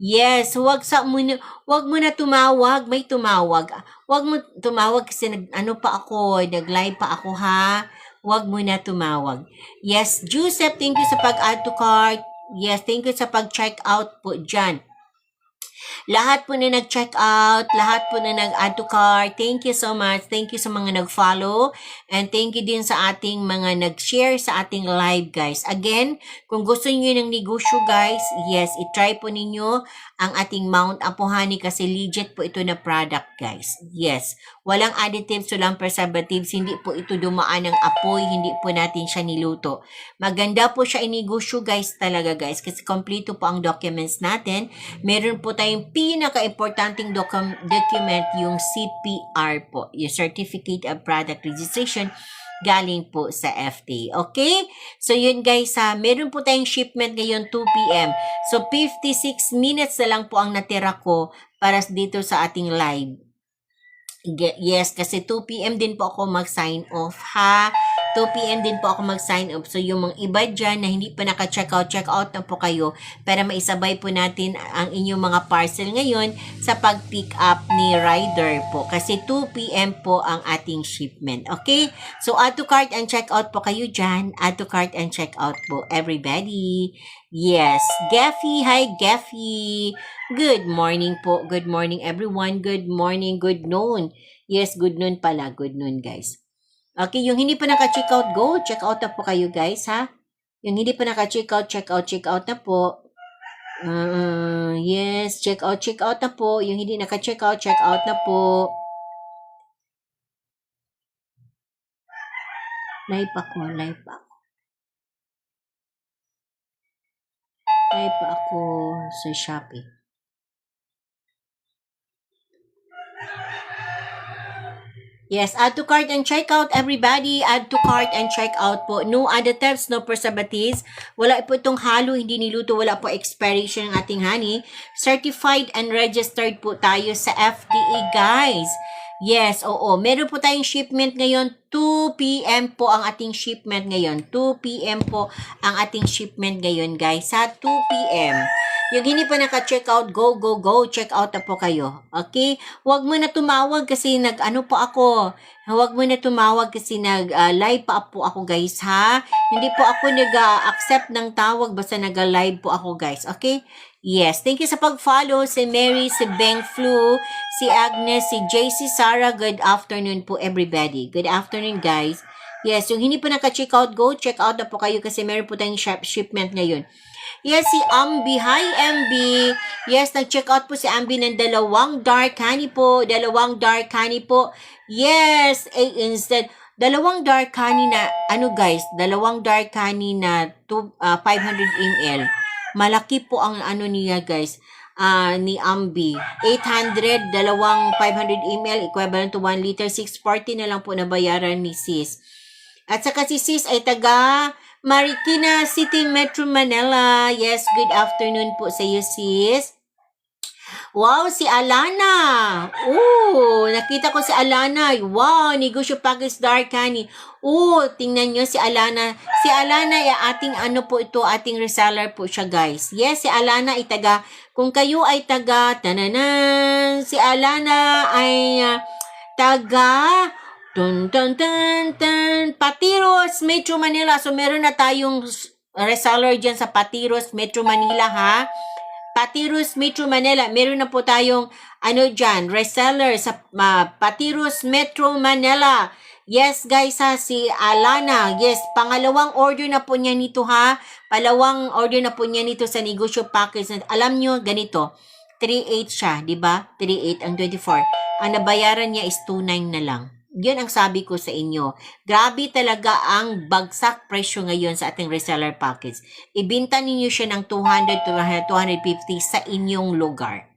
Yes, wag mo na tumawag, may tumawag. Wag mo tumawag kasi nag-live pa ako ha. Wag mo na tumawag. Yes, Joseph, thank you sa pag-add to cart. Yes, thank you sa pag-check out po dyan. Lahat po na nag-check out, lahat po na nag-add to cart, thank you so much. Thank you sa mga nag-follow, and thank you din sa ating mga nag-share sa ating live, guys. Again, kung gusto niyo ng negosyo, guys, yes, i-try po ninyo ang ating Mount Apo Honey kasi legit po ito na product, guys. Yes, walang additives, walang preservatives, hindi po ito dumaan ng apoy, hindi po natin siya niluto. Maganda po siya inegosyo, guys, talaga, guys, kasi kompleto po ang documents natin. Meron po tayong pinaka-importanting document, yung CPR po, yung Certificate of Product Registration, galing po sa FDA. Okay? So, yun guys, meron po tayong shipment ngayon 2 p.m. So, 56 minutes na lang po ang natira ko para dito sa ating live. Yes, kasi 2 p.m. din po ako mag-sign off, ha? 2 p.m. din po ako mag-sign off. So, yung mga iba dyan na hindi pa naka-check out na po kayo para maisabay po natin ang inyong mga parcel ngayon sa pag-pick up ni rider po. Kasi 2 p.m. po ang ating shipment. Okay? So, add to cart and check out po kayo dyan. Add to cart and check out po, everybody. Yes. Geffy, hi Geffy. Good morning po. Good morning everyone. Good morning, good noon. Yes, good noon pala. Good noon guys. Okay, yung hindi pa naka-check out, go. Check out na po kayo guys ha. Yung hindi pa naka-check out, check out na po. Yes, check out na po. Yung hindi naka-check out na po. Live ako. Live pa ako sa Shopee. Yes, add to cart and check out everybody. Add to cart and check out po. No additives, no preservatives. Wala po itong halo, hindi niluto. Wala po expiration ng ating honey. Certified and registered po tayo sa FDA, guys. Yes, oo. Meron po tayong shipment ngayon. 2 p.m. po ang ating shipment ngayon. 2 p.m. po ang ating shipment ngayon, guys. Sa 2 p.m. Yung hindi pa naka-check out, go. Check out na po kayo. Okay? Huwag mo na tumawag kasi nag-ano po ako. Huwag mo na tumawag kasi nag-live pa po ako, guys, ha? Hindi po ako nag-accept ng tawag basta nag-live po ako, guys. Okay? Yes. Thank you sa pag-follow. Si Mary, si Beng Flu, si Agnes, si JC Sarah. Good afternoon po, everybody. Good afternoon, guys. Yes, yung hindi pa naka-check out, go. Check out na po kayo kasi meron po tayong shipment ngayon. Yes, si Ambi. Hi, Ambi. Yes, nag-check out po si Ambi ng dalawang dark honey po. Yes, instead, dalawang dark honey na, dalawang dark honey na 500 ml. Malaki po ang niya, guys. Ni Ambi. 800, dalawang 500 ml, equivalent to 1 liter. 640 na lang po na bayaran ni sis. At saka si sis ay taga Marikina City, Metro Manila. Yes, good afternoon po sa iyo, sis. Wow, si Alana. Nakita ko si Alana. Wow, negosyo package dark honey. Tingnan nyo si Alana. Si Alana ay ating ano po ito, ating reseller po siya, guys. Yes, si Alana ay taga, kung kayo ay taga, tananan, si Alana ay taga, Patiros, Metro Manila. So, meron na tayong reseller dyan sa Patiros, Metro Manila, ha? Patiros, Metro Manila. Meron na po tayong reseller sa Patiros, Metro Manila. Yes, guys, ha, si Alana. Yes, pangalawang order na po niya nito, ha. Palawang order na po niya nito sa negosyo package. Alam nyo, ganito, 3.8 siya, di ba? 3.8 ang 24. Ang nabayaran niya is 2.9 na lang. Yun ang sabi ko sa inyo. Grabe talaga ang bagsak presyo ngayon sa ating reseller package. Ibinta ninyo siya ng 200 to 250 sa inyong lugar.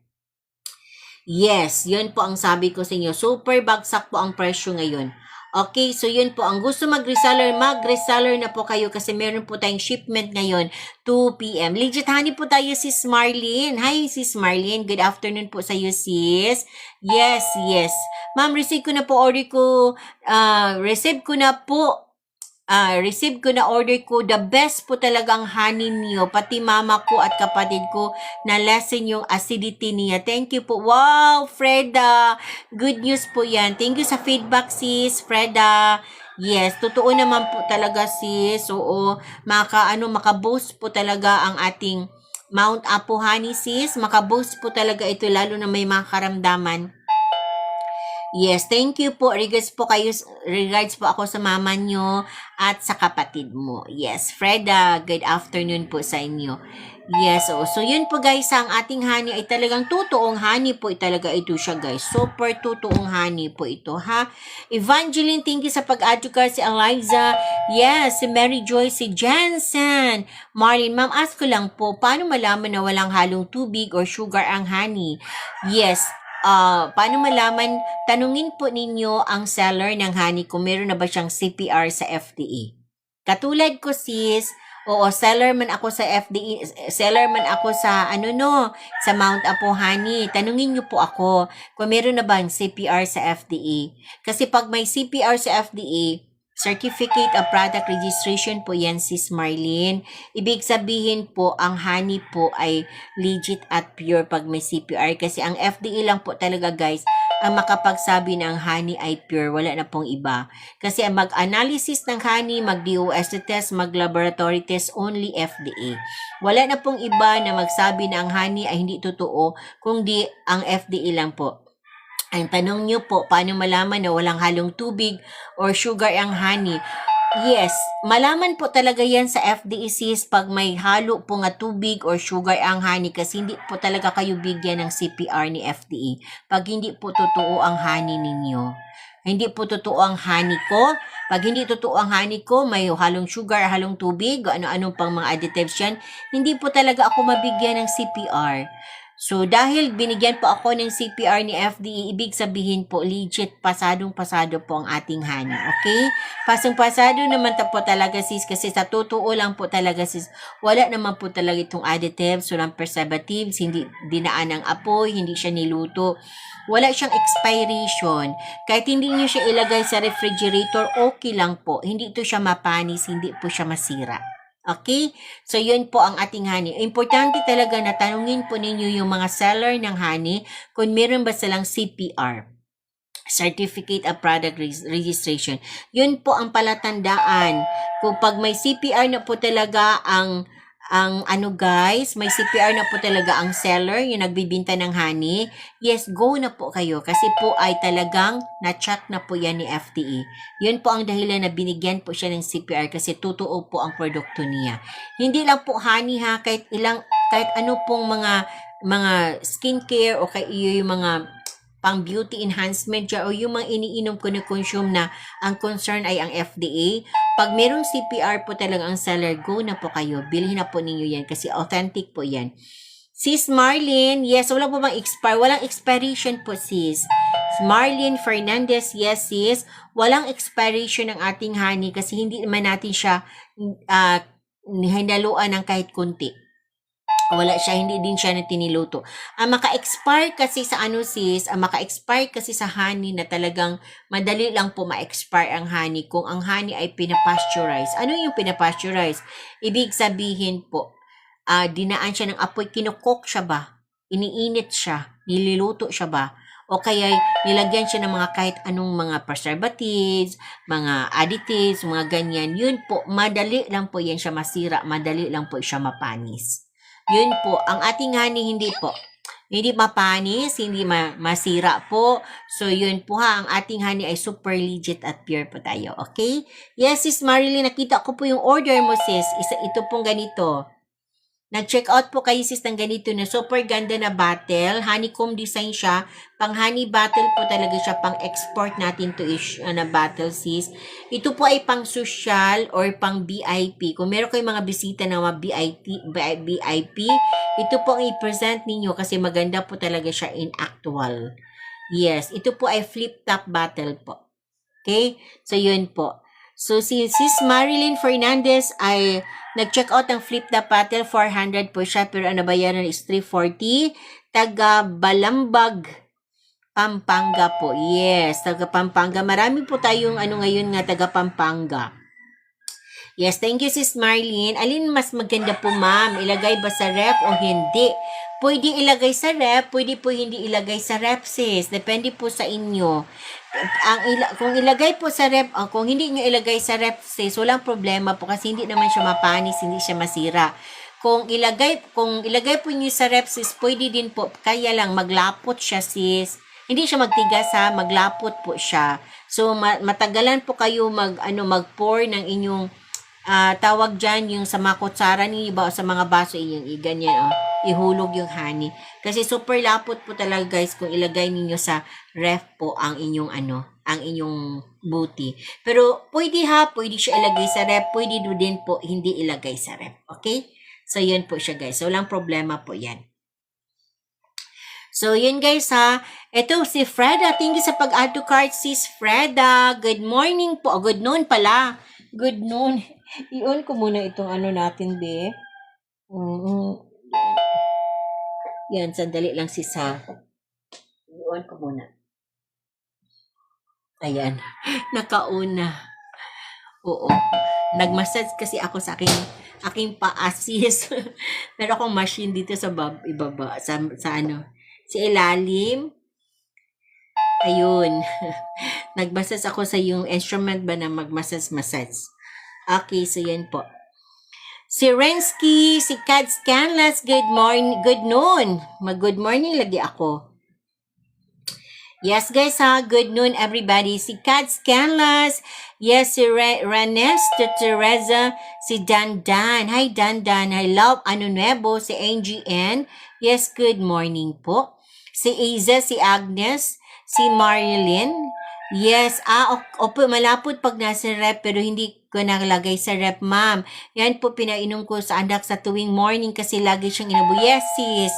Yes, yun po ang sabi ko sa inyo. Super bagsak po ang presyo ngayon. Okay, so yun po. Ang gusto mag-reseller na po kayo kasi meron po tayong shipment ngayon, 2 p.m. Legit honey po tayo, sis Marlene. Hi, sis Marlene. Good afternoon po sa iyo, sis. Yes. Ma'am, receive ko na order ko. The best po talagang honey niyo. Pati mama ko at kapatid ko na lessen yung acidity niya. Thank you po. Wow, Freda. Good news po yan. Thank you sa feedback, sis, Freda. Yes, totoo naman po talaga, sis. Oo, maka-boost po talaga ang ating Mount Apo honey, sis. Maka-boost po talaga ito lalo na may mga karamdaman. Yes, thank you po. Regards po ako sa mama nyo at sa kapatid mo. Yes, Freda, good afternoon po sa inyo. Yes, so yun po guys, ang ating honey ay talagang totoong honey po talaga ito siya guys. Super totoong honey po ito, ha? Evangeline, thank you sa pag-add to cart. Si Eliza, yes, si Mary Joy, si Jensen. Marlene, ma'am, ask ko lang po, paano malaman na walang halong tubig or sugar ang honey? Yes, paano malaman? Tanungin po ninyo ang seller ng honey kung meron na ba siyang CPR sa FDA. Katulad ko, sis, seller man ako sa FDA, seller man ako sa sa Mount Apo honey. Tanungin niyo po ako kung meron na bang CPR sa FDA. Kasi pag may CPR sa FDA, Certificate of Product Registration po yan, sis Marlene. Ibig sabihin po, ang honey po ay legit at pure pag may CPR. Kasi ang FDA lang po talaga guys, ang makapagsabi ng honey ay pure. Wala na pong iba. Kasi ang mag-analysis ng honey, mag-DOS test, mag-laboratory test, only FDA. Wala na pong iba na magsabi na ang honey ay hindi totoo, kundi ang FDA lang po. Ang tanong nyo po, paano malaman na walang halong tubig or sugar ang honey? Yes, malaman po talaga yan sa FDA, sis, pag may halo po nga tubig or sugar ang honey kasi hindi po talaga kayo bigyan ng CPR ni FDA pag hindi po totoo ang honey ninyo. Hindi po totoo ang honey ko. Pag hindi totoo ang honey ko, may halong sugar, halong tubig, ano-anong pang mga additives yan, hindi po talaga ako mabigyan ng CPR. So, dahil binigyan po ako ng CPR ni FDA, ibig sabihin po, legit, pasadong-pasado po ang ating honey. Okay? Pasong-pasado naman po talaga, sis, kasi sa totoo lang po talaga, sis, wala naman po talaga itong additives, walang preservatives, hindi dinaan ng apoy, hindi siya niluto. Wala siyang expiration. Kahit hindi niyo siya ilagay sa refrigerator, okay lang po. Hindi ito siya mapanis, hindi po siya masira. Okay? So, yun po ang ating honey. Importante talaga na tanungin po ninyo yung mga seller ng honey kung meron ba silang CPR, Certificate of Product Registration. Yun po ang palatandaan. Kung pag may CPR na po talaga guys, may CPR na po talaga ang seller, yung nagbibinta ng honey, yes, go na po kayo kasi po ay talagang na-check na po yan ni FDA. Yun po ang dahilan na binigyan po siya ng CPR kasi totoo po ang produkto niya. Hindi lang po honey ha, kahit ano pong mga skincare o yung mga pang beauty enhancement o yung mga iniinom ko na consume na ang concern ay ang FDA. Pag merong CPR po talaga ang seller, go na po kayo. Bilhin na po ninyo yan kasi authentic po yan. Sis Marlene, yes, wala po bang expire? Walang expiration po, sis. Marlene Fernandez, yes sis, walang expiration ng ating honey kasi hindi naman natin siya hinaluan ng kahit kunti. Wala siya, hindi din siya na tiniluto. Ang maka-expire kasi sa sis, ang maka-expire kasi sa honey na talagang madali lang po ma-expire ang honey kung ang honey ay pinapasteurize. Ano yung pinapasteurize? Ibig sabihin po, dinaan siya ng apoy, kinukok siya ba? Iniinit siya, nililuto siya ba? O kaya nilagyan siya ng mga kahit anong mga preservatives, mga additives, mga ganyan. Yun po, madali lang po yan siya masira, madali lang po siya mapanis. Yun po, ang ating honey hindi po. Hindi mapanis, hindi masira po. So, yun po ang ating honey ay super legit at pure po tayo. Okay? Yes, sis Marilyn, nakita ko po yung order mo, sis. Ito pong ganito. Nag-check out po kayo sis ng ganito na super ganda na bottle. Honeycomb design siya. Pang honey bottle po talaga siya. Pang export natin to na bottle sis. Ito po ay pang social or pang VIP. Kung meron kayong mga bisita ng mga VIP, ito po ang i-present ninyo kasi maganda po talaga siya in actual. Yes, ito po ay flip top bottle po. Okay? So, yun po. So, si Sis Marilyn Fernandez ay nag-check out ng flip the bottle, 400 po siya, pero ang nabayaran is 340. Taga Balambag, Pampanga po. Yes, taga Pampanga. Marami po tayong ngayon nga taga Pampanga. Yes, thank you Sis Marlene. Alin mas maganda po ma'am? Ilagay ba sa rep o hindi? Pwede ilagay sa rep, pwede po hindi ilagay sa rep sis. Depende po sa inyo. Kung ilagay po sa rep, kung hindi nyo ilagay sa rep sis, walang problema po kasi hindi naman siya mapanis, hindi siya masira. Kung ilagay po nyo sa rep sis, pwede din po, kaya lang maglapot siya sis. Hindi siya magtigas ha, maglapot po siya. So matagalan po kayo mag-pour ng inyong tawag dyan yung sa mga kutsara ninyo ba o sa mga baso yung ganyan ihulog yung honey. Kasi super lapot po talaga guys kung ilagay ninyo sa ref po ang inyong ang inyong booty. Pero pwede siya ilagay sa ref, pwede din po hindi ilagay sa ref. Okay? So yun po siya guys. So walang problema po yan. So, yun guys ha. Ito si Freda. Thank you sa pag-add to cart sis Freda. Good morning po. Good noon pala. Good noon. I-on ko muna itong natin, be. Yan, sandali lang sis ha. I-on ko muna. Ayan. Nakauna. Oo. Nag-massage kasi ako sa aking paa sis. Meron akong machine dito sa ibaba. Sa sa ilalim. Ayun. Nag-massage ako sa yung instrument ba na mag-massage. Okay, so yan po. Si Rensky, si Kad Scanless, good morning, good noon. Mag-good morning lagi ako. Yes guys ha, good noon everybody. Si Kad Scanless, yes, si Ranes, si Teresa, si Dandan. Hi Dandan, I love Nuevo, si Angie N. Yes, good morning po. Si Iza, si Agnes, si Marilyn. Yes, opo, malapot pag nasa rep pero hindi ko naglagay sa rep, ma'am. Yan po pinainom ko sa anak sa tuwing morning kasi lagi siyang inubo. Yes, sis.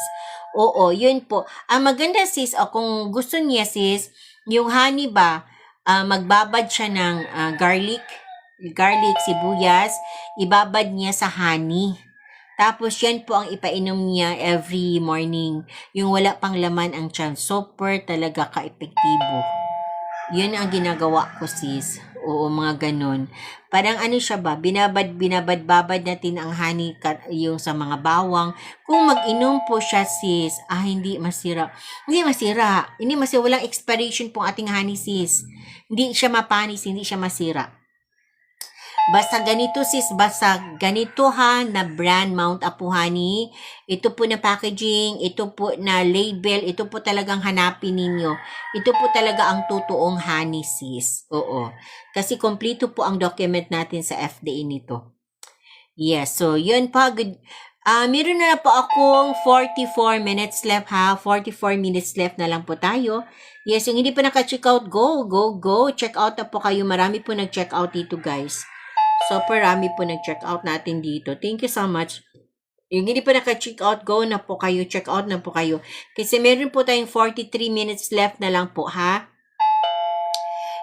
Oo, yun po. Ang maganda sis, kung gusto niya sis, yung honey ba, magbabad siya ng garlic, sibuyas, ibabad niya sa honey. Tapos yan po ang ipainom niya every morning. Yung wala pang laman ang tiyan. Super talaga ka-epektibo. Yun ang ginagawa ko sis. Oo, mga ganun. Parang siya ba, binabad natin ang honey yung sa mga bawang. Kung mag-inom po siya sis, hindi masira. Hindi masira. Walang expiration po ating honey sis. Hindi siya mapanis, hindi siya masira. Basta ganito sis, basta ganito na brand Mount Apu Honey. Ito po na packaging, ito po na label, ito po talagang hanapin ninyo. Ito po talaga ang totoong honey sis. Oo. Kasi kompleto po ang document natin sa FDA nito. Yes, so yun pa. Good. Meron na po akong 44 minutes left ha. 44 minutes left na lang po tayo. Yes, yung hindi pa naka-check out, go. Check out na po kayo. Marami po nag-check out dito guys. So, parami po nag-check out natin dito. Thank you so much. Yung hindi pa naka-check out, go na po kayo, check out na po kayo. Kasi meron po tayong 43 minutes left na lang po, ha?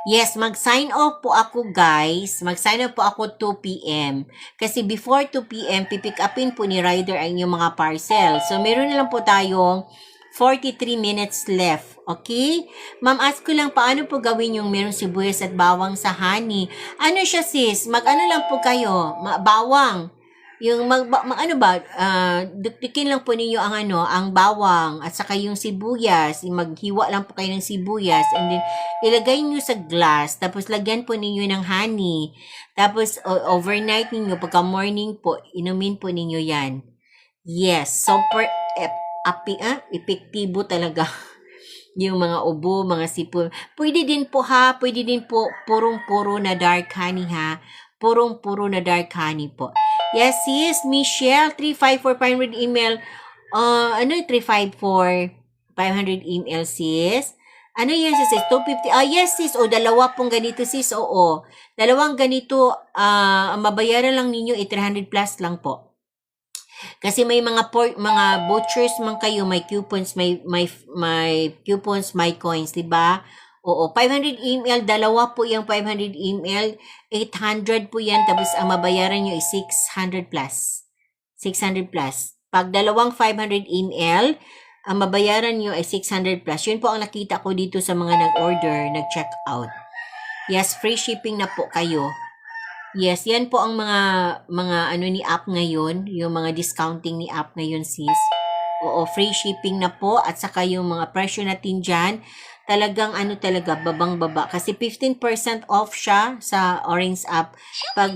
Yes, mag-sign off po ako guys. Mag-sign off po ako 2 p.m. Kasi before 2 p.m, pipick upin po ni rider ang inyong mga parcel. So, meron na lang po tayong 43 minutes left. Okay? Ma'am, ask ko lang paano po gawin yung merong sibuyas at bawang sa honey. Ano siya sis? Mag-ano lang po kayo? Bawang. Yung ano ba, duktikin lang po ninyo ang ang bawang at saka yung sibuyas, maghiwa lang po kayo ng sibuyas and then ilagay niyo sa glass, tapos lagyan po ninyo ng honey. Tapos overnight ninyo, pagka morning po, inumin po ninyo yan. Yes, super epektibo talaga. Yung mga ubo, mga sipon. Pwede din po ha, pwede din po purong-puro na dark honey ha. Purong-puro na dark honey po. Yes, sis, Michelle, 354 500 email. Ano yung 354 500 email, sis? Ano yan, sis? 250. Yes, sis. Dalawa pong ganito, sis. Oo. Dalawang ganito, mabayaran lang ninyo, 300 plus lang po. Kasi may mga butchers man kayo, may coupons, may coupons, may coins, 'di ba? Oo, 500 ml, dalawa po yung 500 ml, 800 po yan, tapos ang mabayaran nyo is 600 plus. 600 plus. Pag dalawang 500 ml, ang mabayaran nyo ay 600 plus. Yun po ang nakita ko dito sa mga nag-order, nag-check out. Yes, free shipping na po kayo. Yes, yan po ang mga ano ni app ngayon, yung mga discounting ni app ngayon, sis. Oo, free shipping na po at saka yung mga presyo natin dyan, talagang talaga, babang-baba. Kasi 15% off siya sa Orange app pag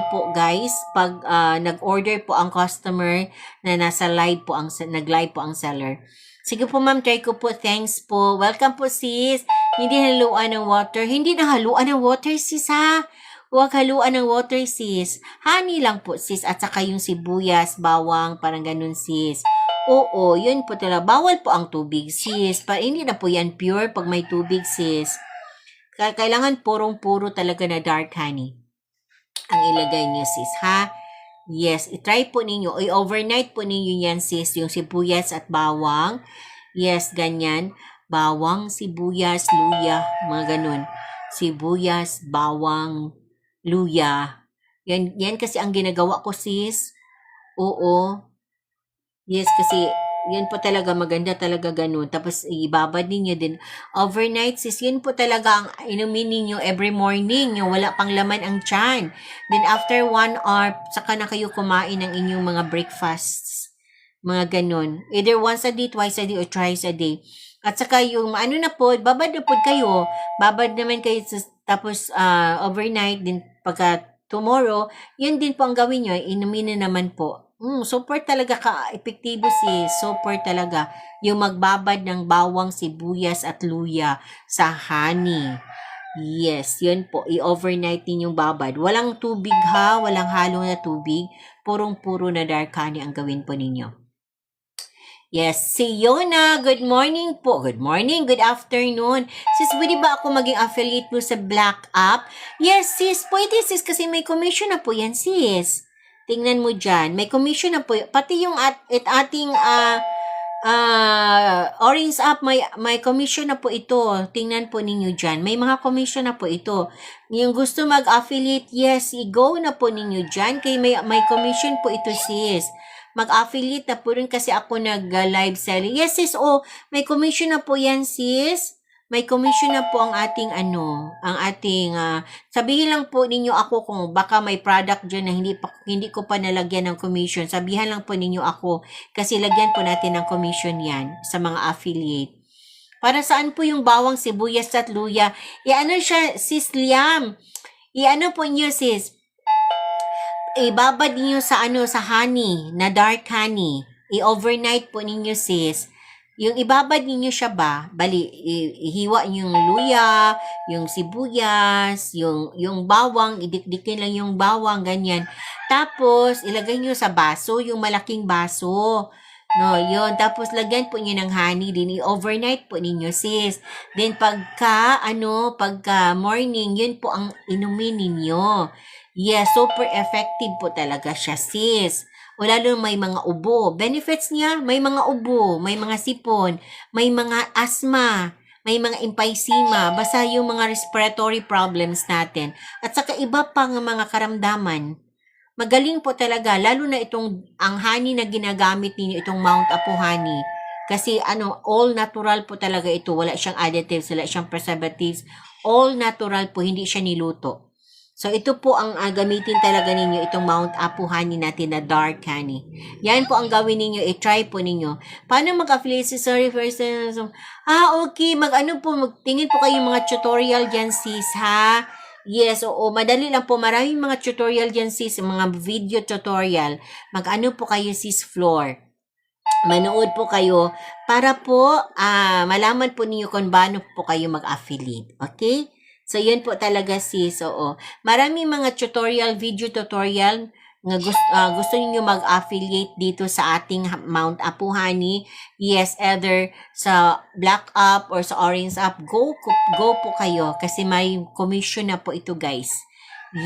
po guys, pag nag-order po ang customer na nasa live po, nag-live po ang seller. Sige po ma'am, try ko po. Thanks po. Welcome po sis. Hindi haluan ng water. Hindi na haluan ng water sis ha. Huwag haluan ng water sis. Honey lang po sis at saka yung sibuyas, bawang, parang ganun sis. Oo, yun po talaga. Bawal po ang tubig, sis. Hindi na po yan pure pag may tubig, sis. Kailangan purong-puro talaga na dark honey ang ilagay niyo, sis, ha? Yes, itry po ninyo. I-overnight po ninyo yan, sis, yung sibuyas at bawang. Yes, ganyan. Bawang, sibuyas, luya, mga ganun. Sibuyas, bawang, luya. Yan kasi ang ginagawa ko, sis. Oo. Yes, kasi yan po talaga, maganda talaga ganun. Tapos ibabad ninyo din. Overnight, sis, yun po talaga ang inumin ninyo every morning. Yung wala pang laman ang tiyan. Then after 1 hour, saka na kayo kumain ng inyong mga breakfasts. Mga ganun. Either once a day, twice a day, or thrice a day. At saka yung na po, babad na po kayo. Babad naman kayo, tapos overnight, din pagka tomorrow, yun din po ang gawin nyo. Inumin na naman po. Super talaga ka-epektibo super talaga yung magbabad ng bawang, sibuyas at luya sa honey. Yes, yun po. I-overnight din yung babad. Walang tubig ha, walang halo na tubig. Purong-puro na dark honey ang gawin po ninyo. Yes, si Yona, good morning po. Good morning, good afternoon. Sis, pwede ba ako maging affiliate mo sa Black App? Yes, sis, pwede sis kasi may commission na po yan, sis. Tingnan mo dyan. May commission na po. Pati yung ating Orange app, may commission na po ito. Tingnan po ninyo dyan. May mga commission na po ito. Yung gusto mag-affiliate, yes, i-go na po ninyo dyan. Kaya may commission po ito, sis. Mag-affiliate na po rin kasi ako nag-live selling. Yes, sis, may commission na po yan, sis. May commission na po ang ating sabihin lang po ninyo ako kung baka may product dyan na hindi ko pa nalagyan ng commission. Sabihan lang po ninyo ako kasi lagyan po natin ng commission yan sa mga affiliate. Para saan po yung bawang, sibuyas at luya? Siya, sis Liam. Po niyo, sis. Ibabad niyo sa sa honey, na dark honey. I-overnight po ninyo, sis. Yung ibabad ninyo siya ihiwa yung luya, yung sibuyas, yung bawang, idikdikin lang yung bawang, ganyan. Tapos, ilagay nyo sa baso, yung malaking baso. No, yun. Tapos, lagyan po niyo ng honey din. I-overnight po ninyo, sis. Then, pagka morning, yun po ang inumin ninyo. Yes, super effective po talaga siya, sis. O lalo may mga ubo. Benefits niya, may mga ubo, may mga sipon, may mga asthma, may mga emphysema, basta yung mga respiratory problems natin. At saka iba pang mga karamdaman. Magaling po talaga, lalo na ang honey na ginagamit ninyo, itong Mount Apo honey. Kasi all natural po talaga ito. Wala siyang additives, wala siyang preservatives. All natural po, hindi siya niluto. So, ito po ang gamitin talaga ninyo, itong Mount Apo honey natin na dark honey. Yan po ang gawin ninyo, i-try po ninyo. Paano mag-affiliate si sorry first? Okay, magtingin po kayo mga tutorial dyan sis, ha? Yes, oo, madali lang po. Maraming mga tutorial dyan sis, mga video tutorial. Mag-ano po kayo sis Floor. Manood po kayo para po malaman po niyo kung paano po kayo mag-affiliate. Okay? So, yun po talaga sis, oo. Maraming mga tutorial, video tutorial nga gusto niyo mag-affiliate dito sa ating Mount Apo honey. Yes, either sa Black App or sa Orange App, go po kayo kasi may commission na po ito guys.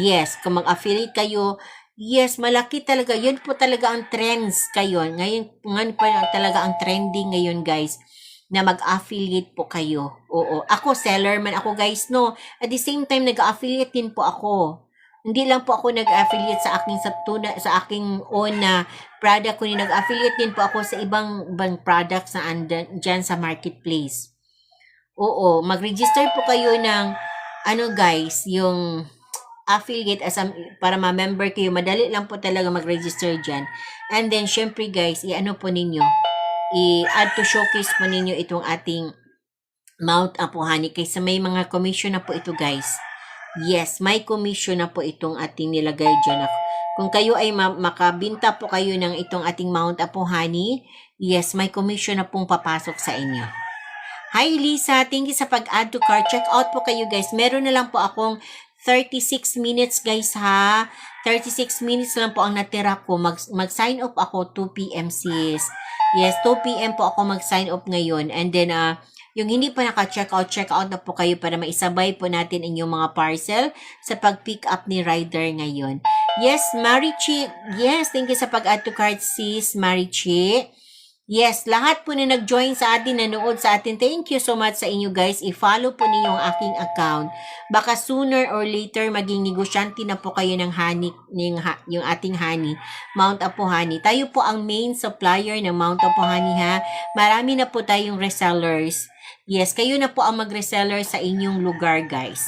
Yes, kung mag-affiliate kayo, yes, malaki talaga. Yun po talaga ang trends kayo. Ngayon pa talaga ang trending ngayon guys na mag-affiliate po kayo. Oo. Ako, seller man ako guys, no. At the same time, nag-affiliate din po ako. Hindi lang po ako nag-affiliate sa aking own na product, kundi nag-affiliate din po ako sa ibang products na dyan sa marketplace. Oo. Mag-register po kayo ng, guys, yung affiliate para ma-member kayo. Madali lang po talaga mag-register dyan. And then, syempre guys, po ninyo, i-add to showcase po ninyo itong ating Mount Apo honey kaysa may mga commission na po ito guys. Yes, may commission na po itong ating nilagay dyan. Kung kayo ay makabinta po kayo ng itong ating Mount Apo honey, yes, may commission na pong papasok sa inyo. Hi Lisa, thank you sa pag-add to cart. Check out po kayo guys. Meron na lang po akong 36 minutes guys ha. 36 minutes lang po ang natira ko. Mag-sign up ako 2 p.m. sis. Yes, 2 p.m. po ako mag-sign up ngayon. And then, yung hindi pa naka-check out na po kayo para maisabay po natin inyong mga parcel sa pag-pick up ni rider ngayon. Yes, Marichi. Yes, thank you sa pag-add to cart sis, Marichi. Yes, lahat po na nag-join sa atin, nanood sa atin, thank you so much sa inyo guys. I-follow po niyo ang aking account. Baka sooner or later maging negosyante na po kayo ng honey, yung ating honey, Mount Apo honey. Tayo po ang main supplier ng Mount Apo honey ha. Marami na po tayong resellers. Yes, kayo na po ang mag-reseller sa inyong lugar guys.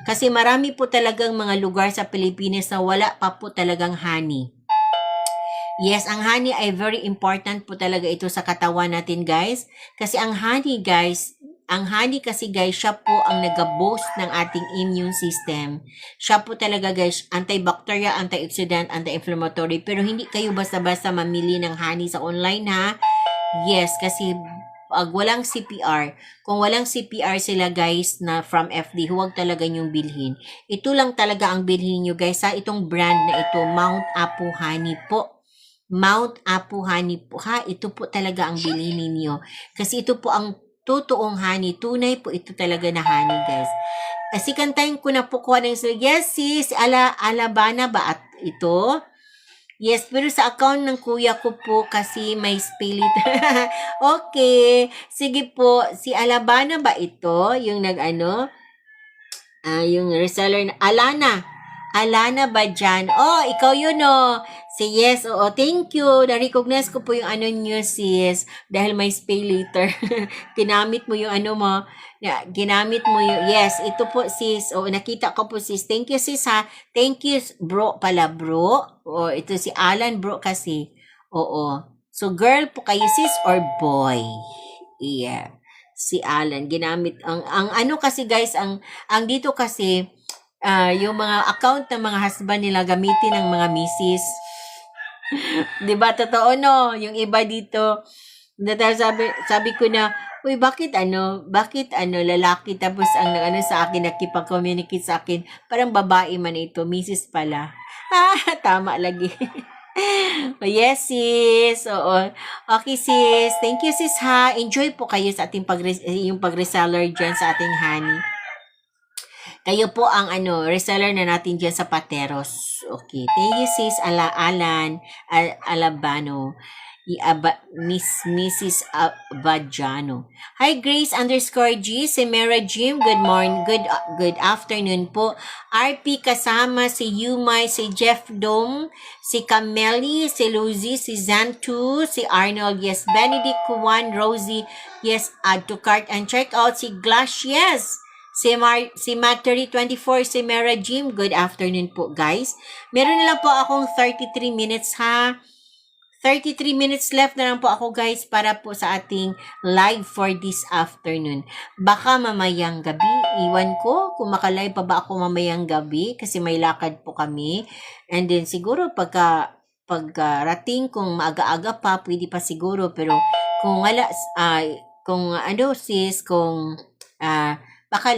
Kasi marami po talagang mga lugar sa Pilipinas na wala pa po talagang honey. Yes, ang honey ay very important po talaga ito sa katawan natin guys. Kasi ang honey kasi guys, siya po ang nag-boost ng ating immune system. Siya po talaga guys, antibacterial, antioxidant, anti-inflammatory. Pero hindi kayo basta-basta mamili ng honey sa online ha. Yes, kasi walang CPR. Kung walang CPR sila guys na from FD, huwag talaga nyong bilhin. Ito lang talaga ang bilhin nyo guys sa itong brand na ito, Mount Apo honey po. Mount Apo honey po ha, ito po talaga ang bilhin ninyo. Kasi ito po ang totoong honey, tunay po ito talaga na honey guys. Kasi kantayin ko na po kuha ng yes sis, Alabana ba at ito? Yes, pero sa account ng kuya ko po kasi may spell it. Okay, sige po, si Alabana ba ito? Yung yung reseller na, Alana ba dyan? Oh, ikaw yun oh. Say yes, oo, thank you. Na-recognize ko po yung nyo sis. Dahil may spell later. Ginamit mo yung mo. Ginamit mo yung, yes, ito po sis. Oo, nakita ko po sis. Thank you sis ha. Thank you bro pala bro. Oo, ito si Alan bro kasi. Oo. So girl po kayo sis or boy? Yeah. Si Alan. Ginamit, ang kasi guys, ang dito kasi, yung mga account ng mga husband nila gamitin ng mga misis. 'Di ba totoo no? Yung iba dito, sabi ko na, uy, bakit lalaki tapos ang sa akin nakipag-communicate sa akin, parang babae man ito, misis pala. Tama lagi. Yes, sis. Oo. Okay, sis. Thank you, sis, ha. Enjoy po kayo sa ating yung pag-reseller dyan sa ating honey. Kayo po ang reseller na natin dyan sa Pateros. Okay. Thank you, sis Alan Alabano. Mrs. Abadjano. Hi, Grace underscore G. Si Mera Jim. Good morning. Good afternoon po. RP kasama si Yumay, si Jeff Dong, si Cameli, si Lucy, si Zantu, si Arnold, yes, Benedict Juan, Rosie, yes, add to cart and check out si Glash, yes. Si Mattery24, si Mera Jim. Good afternoon po, guys. Meron na lang po akong 33 minutes, ha. 33 minutes left na lang po ako, guys, para po sa ating live for this afternoon. Baka mamayang gabi, iwan ko kung makalive pa ba ako mamayang gabi kasi may lakad po kami. And then siguro pagrating kung maaga-aga pa, pwede pa siguro. Pero kung wala, kung ano sis, kung baka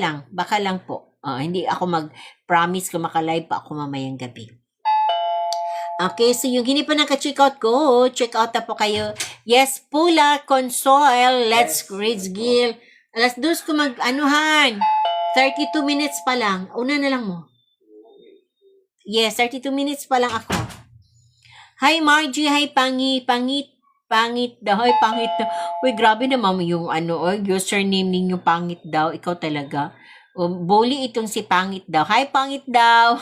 lang po. Hindi ako mag-promise kung makalive pa ako mamayang gabi. Okay, so yung hindi pa naka-check out, go. Check out na po kayo. Yes, Pula, Console, Let's Grades Gil. Alas 2 ko mag-anuhan. 32 minutes pa lang. Una na lang mo. Yes, 32 minutes pa lang ako. Hi, Margie. Hi, pangit daw. Hi, pangit daw. Uy, grabe naman yung username ninyo pangit daw. Ikaw talaga. Bully itong si pangit daw. Hi, pangit daw.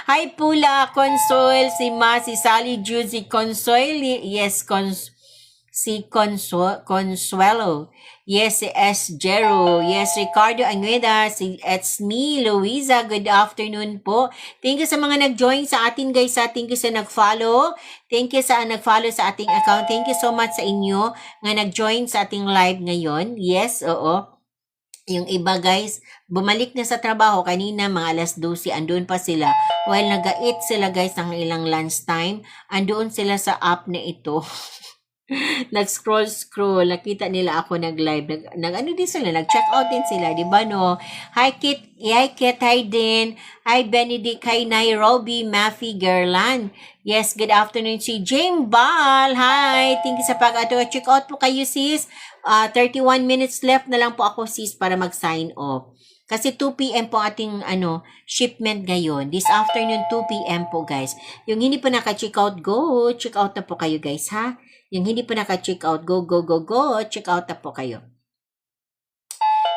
Hi, Pula, Console, si Sally Jude, si Console, yes, si Consuelo, yes, si S. Jero, yes, Ricardo Angueda, it's me, Luisa, good afternoon po. Thank you sa mga nag-join sa atin, guys, thank you sa nag-follow, thank you sa nag-follow sa ating account, thank you so much sa inyo nga nag-join sa ating live ngayon, yes, oo. Yung iba, guys, bumalik na sa trabaho kanina, mga alas 12, andun pa sila. While nag-eat sila, guys, ng ilang lunch time, andun sila sa app na ito. Nag-scroll, nakita nila ako nag-live. Ano din sila, nag-check out din sila, di ba, no? Hi, Kit, hi, din. Hi, Benedict, hi, Nairobi, Maffy, Gerland. Yes, good afternoon, si James Ball. Hi, thank you sa pag-check out po kayo, sis. 31 minutes left na lang po ako, sis, para mag-sign off. Kasi 2 p.m. po ating shipment ngayon. This afternoon, 2 p.m. po, guys. Yung hindi pa naka-check out, go. Check out na po kayo, guys, ha? Yung hindi pa naka-check out, go. Check out na po kayo.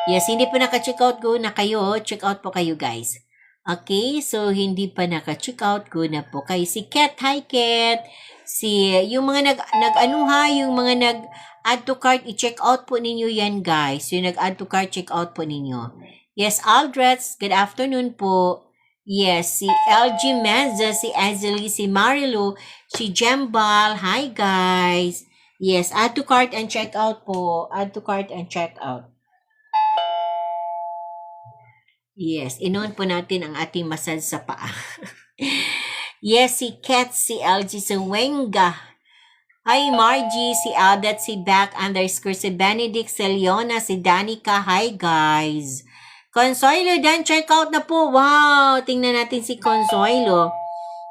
Yes, hindi pa naka-check out, go na kayo. Check out po kayo, guys. Okay, so hindi pa naka-check out, go na po kayo. Si Kat, hi Kat. Yung mga yung mga nag-add to cart, i-check out po ninyo yan, guys. Yung nag-add to cart, check out po ninyo. Yes, Aldrets, good afternoon po. Yes, si LG Menza, si Azali, si Marilu, si Jembal, hi guys. Yes, add to cart and check out po. Add to cart and check out. Yes, inon po natin ang ating massage sa paa. Yes, si Kat, si LG, si Wenga. Hi, Margie, si Aldat, si Back, _ si Benedict, si Leona, si Danica. Hi, guys. Consuelo, dan, check out na po. Wow, tingnan natin si Consuelo.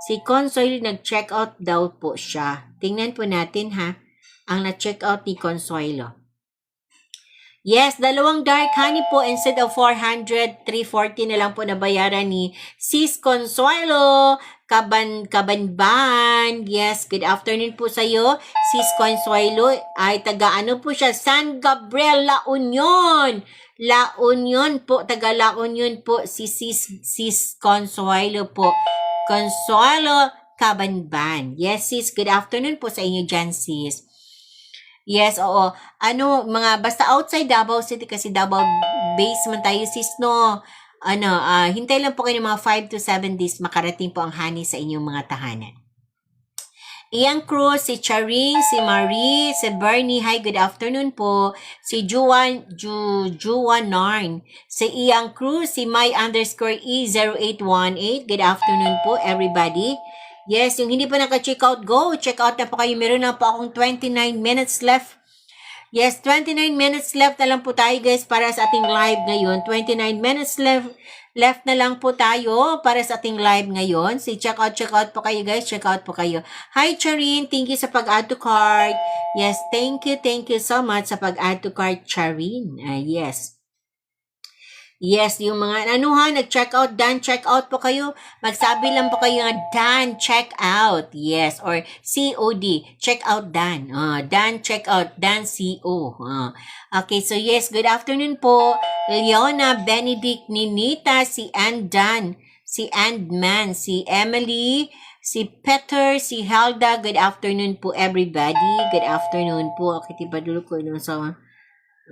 Si Consuelo, nag-check out daw po siya. Tingnan po natin, ha, ang na-check out ni Consuelo. Yes, 2 dark honey po instead of 400, 340 na lang po nabayaran ni Sis Consuelo Kabanban. Yes, good afternoon po sa iyo. Sis Consuelo ay taga-ano po siya? San Gabriel, La Union. La Union po, taga La Union po si Sis Consuelo po. Consuelo Kabanban. Yes, sis, good afternoon po sa inyo dyan, sis. Yes, oo. Basta outside Davao City kasi Davao base man tayo, sis, no? Hintay lang po kayo ng mga 5 to 7 days makarating po ang honey sa inyong mga tahanan. Ian Cruz, si Charing, si Marie, si Bernie, hi, good afternoon po. Si Juan Narn, si Ian Cruz, si my_E0818, good afternoon po, everybody. Yes, yung hindi pa naka-check out, go. Check out na po kayo. Meron na po akong 29 minutes left. Yes, 29 minutes left na lang po tayo, guys, para sa ating live ngayon. 29 minutes left na lang po tayo para sa ating live ngayon. Check out po kayo, guys. Check out po kayo. Hi, Charin. Thank you sa pag-add to cart. Yes, thank you so much sa pag-add to cart, Charin. Yes. Yes, yung mga ano ha, nag-check out, done, check out po kayo. Magsabi lang po kayo nga, done, check out. Yes, or COD, check out done. Done, check out, done, CO. Okay, so yes, good afternoon po. Leona, Benedict, Ninita, si Ann Dan, si Ann Man, si Emily, si Peter, si Helda. Good afternoon po everybody. Good afternoon po. Okay, tiba dulo ko yung sa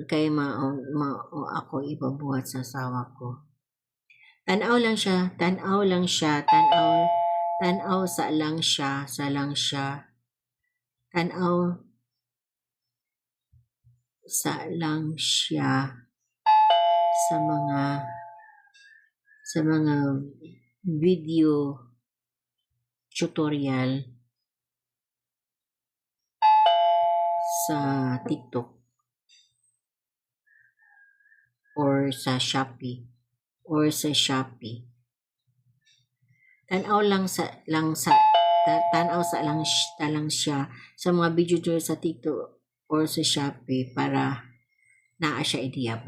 kay ako ipabuhat sa asawa ko. Tanaw lang siya, tanaw lang siya, tanaw sa lang siya, tanaw sa lang siya sa mga video tutorial sa TikTok or sa Shopee. Tanaw tanaw sa lang siya sa mga video tutorial sa TikTok or sa Shopee para naa siya ideya,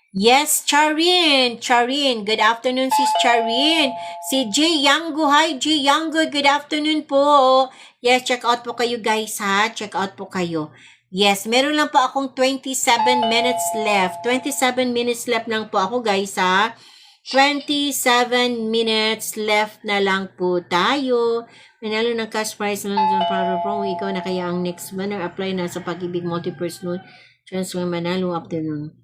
Yes, Charin. Good afternoon, sis Charin. Si J. Yango. Hi, J. Yango. Good afternoon po. Yes, check out po kayo guys ha. Check out po kayo. Yes, meron lang po akong 27 minutes left. 27 minutes left lang po ako guys ha. 27 minutes left na lang po tayo. Manalo ng cash prize lang dyan para promo. Ikaw na kaya ang next banner. Apply na sa Pag-ibig Multi-Purse Loan. Transfer manalo afternoon.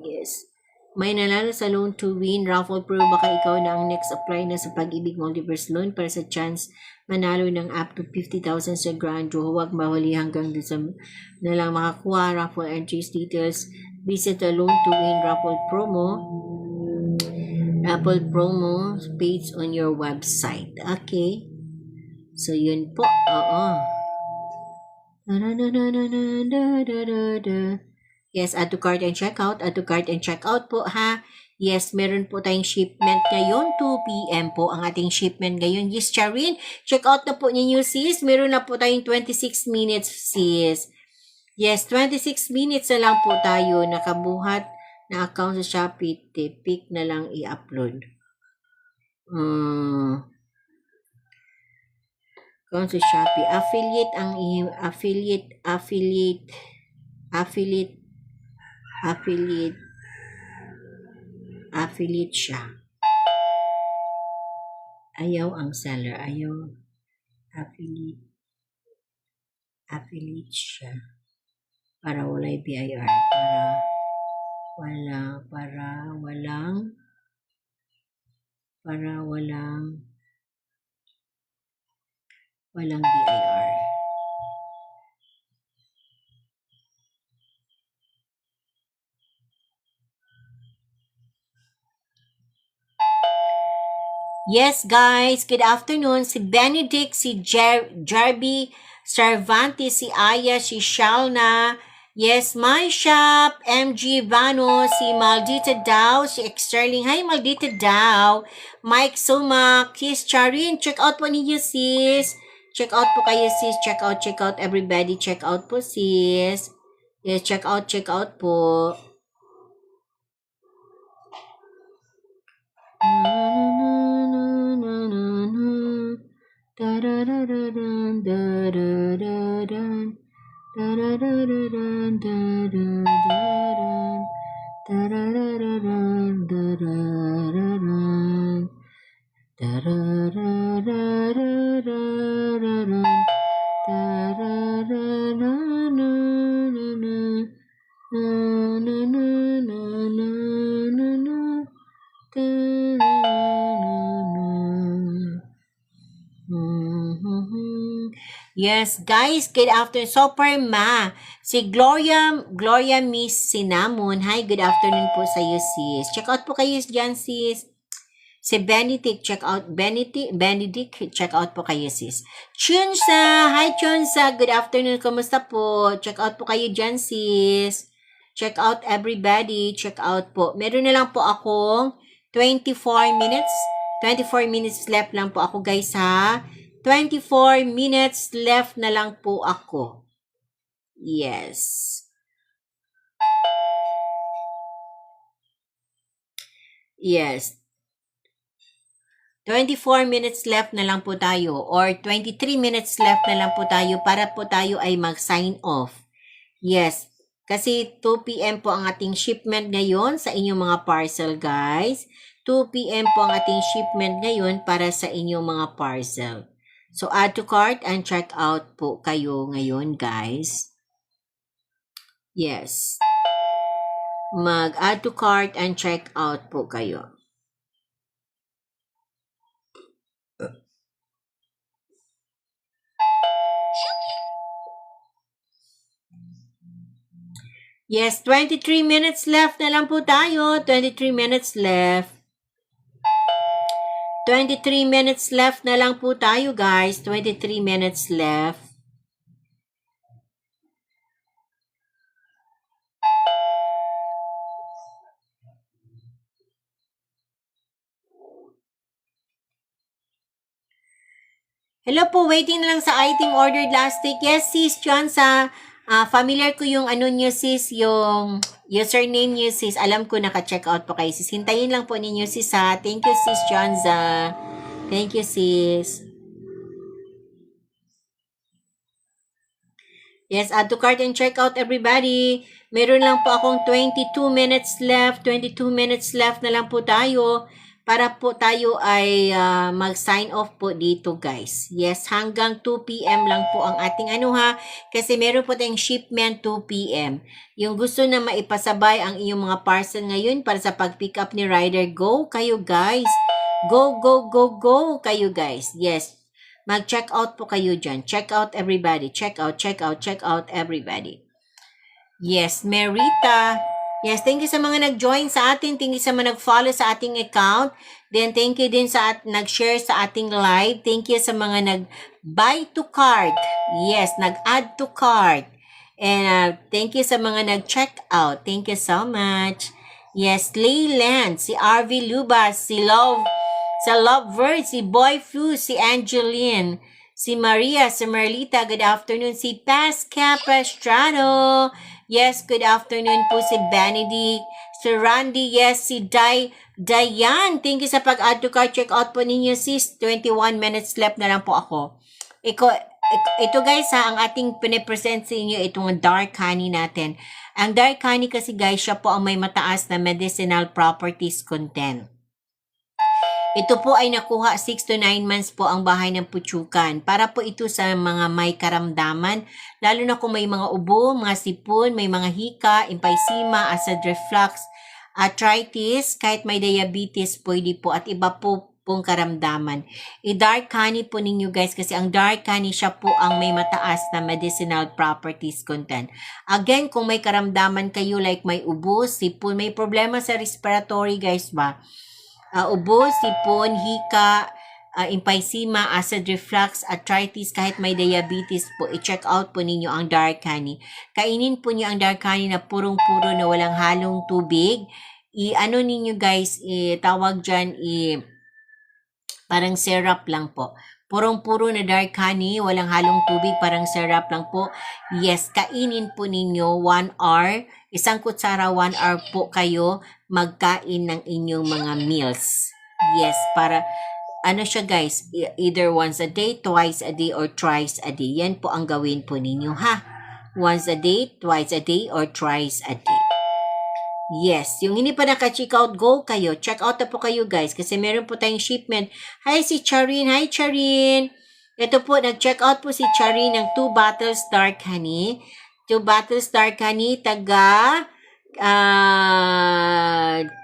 Yes. May nanalo sa loan to win. Raffle Pro. Baka ikaw na ang next apply na sa Pag-ibig Multi-Purse Loan para sa chance manalo ng up to 50,000 sa grand draw. Huwag mahuli hanggang December na lang makakuha. Raffle entries details. Visit the loan to win raffle promo page on your website. Okay. So, yun po. Oo. Yes, add to cart and check out. Add to cart and check out po ha. Yes, meron po tayong shipment ngayon. 2 p.m. po ang ating shipment ngayon. Yes, Charin. Check out na po ninyo sis. Meron na po tayong 26 minutes sis. Yes, 26 minutes na lang po tayo. Nakabuhat na account sa Shopee. Pick na lang i-upload. Account sa Shopee. Affiliate siya. Ayaw ang seller. Affiliate siya. Para walay BIR. Para walang BIR. Yes, guys. Good afternoon. Si Benedict, si Jarby, Cervantes, si Aya, si Shalna. Yes, My Shop, MG Vano, si Maldita Daw, si Exterling. Hi, Maldita Daw. Mike Suma, Kiss Charin. Check out po ninyo, sis. Check out po kayo, sis. Check out everybody. Check out po, sis. Yes, check out po. Yes, guys, good afternoon. Super Ma, si Gloria Miss Cinnamon. Hi, good afternoon po sa iyo, sis. Check out po kayo dyan, sis. Si Benedict, check out. Benedict, check out po kayo, sis. Chunsa, hi Chunsa, good afternoon. Kumusta po? Check out po kayo dyan, sis. Check out everybody. Check out po. Meron na lang po akong 24 minutes. 24 minutes left lang po ako, guys, ha. 24 minutes left na lang po ako. Yes. Yes. 24 minutes left na lang po tayo or 23 minutes left na lang po tayo para po tayo ay mag-sign off. Yes. Kasi 2 p.m. po ang ating shipment ngayon sa inyong mga parcel, guys. 2 p.m. po ang ating shipment ngayon para sa inyong mga parcel. So, add to cart and check out po kayo ngayon, guys. Yes. Mag-add to cart and check out po kayo. Yes, 23 minutes left na lang po tayo. 23 minutes left. 23 minutes left na lang po tayo, guys. 23 minutes left. Hello po, waiting na lang sa item ordered last week. Yes, sis, John, sa familiar ko yung ano nyo, sis, yung username nyo, sis. Alam ko naka-check out po kayo, sis. Hintayin lang po ninyo, sis, ha. Thank you, sis, Johnza. Thank you, sis. Yes, add to cart and check out, everybody. Meron lang po akong 22 minutes left. 22 minutes left na lang po tayo para po tayo ay mag-sign off po dito, guys. Yes, hanggang 2 p.m. lang po ang ating ano, ha. Kasi meron po tayong shipment 2 p.m. Yung gusto na maipasabay ang inyong mga parcel ngayon para sa pag-pick up ni rider, go kayo, guys. Go, go, go, go kayo, guys. Yes. Mag-check out po kayo dyan. Check out everybody. Check out, check out, check out everybody. Yes, Merita. Yes, thank you sa mga nag-join sa atin. Thank you sa mga nag-follow sa ating account. Then, thank you din sa nag-share sa ating live. Thank you sa mga nag-buy to cart. Yes, nag-add to cart. And thank you sa mga nag-check out. Thank you so much. Yes, Leyland, si RV Lubas, si Lovebird, si Boy Flu, si Angeline, si Maria, si Merlita, good afternoon. Si Pasca Pastrano, yes, good afternoon po. Si Benedict, si Randy, yes, si Diane, thank you sa pag-add to cart. Check out po ninyo, sis. 21 minutes left na lang po ako. Ito guys, ha, ang ating pinipresent sa inyo, itong dark honey natin. Ang dark honey kasi guys, siya po ang may mataas na medicinal properties content. Ito po ay nakuha 6 to 9 months po ang bahay ng putsukan. Para po ito sa mga may karamdaman, lalo na kung may mga ubo, mga sipon, may mga hika, emphysema, acid reflux, arthritis, kahit may diabetes, pwede po at iba po pong karamdaman. I-dark honey po ninyo guys kasi ang dark honey siya po ang may mataas na medicinal properties content. Again, kung may karamdaman kayo like may ubo, sipon, may problema sa respiratory guys ba? Ubo, sipon, hika, emphysema, acid reflux, arthritis, kahit may diabetes po, i-check out po ninyo ang dark honey. Kainin po niyo ang dark honey na purong-puro na walang halong tubig. I-ano ninyo guys, tawag dyan, parang syrup lang po. Purong-puro na dark honey, walang halong tubig, parang syrup lang po. Yes, kainin po ninyo 1 hour. Isang kutsara, 1 hour po kayo magkain ng inyong mga meals. Yes, para ano siya guys, either once a day, twice a day, or thrice a day. Yan po ang gawin po ninyo ha. Once a day, twice a day, or thrice a day. Yes, yung hindi pa naka-check out, go kayo. Check out na po kayo guys kasi meron po tayong shipment. Hi si Charin. Hi Charin. Ito po, nag-check out po si Charin ng 2 bottles dark honey. 2 bottles dark honey, taga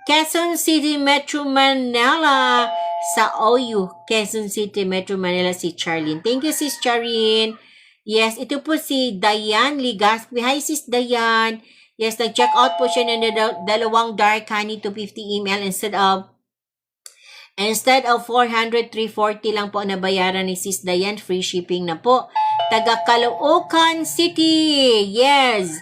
Quezon City, Metro Manila. Sa OU, Quezon City, Metro Manila, si Charlene. Thank you, sis Charin. Yes, ito po si Diane Ligaspi. Hi, sis Diane. Yes, nag-check out po siya ng dalawang dark honey 250 ml instead of 400, 340 lang po ang nabayaran ni sis Diane. Free shipping na po. Taga Caloocan City. Yes.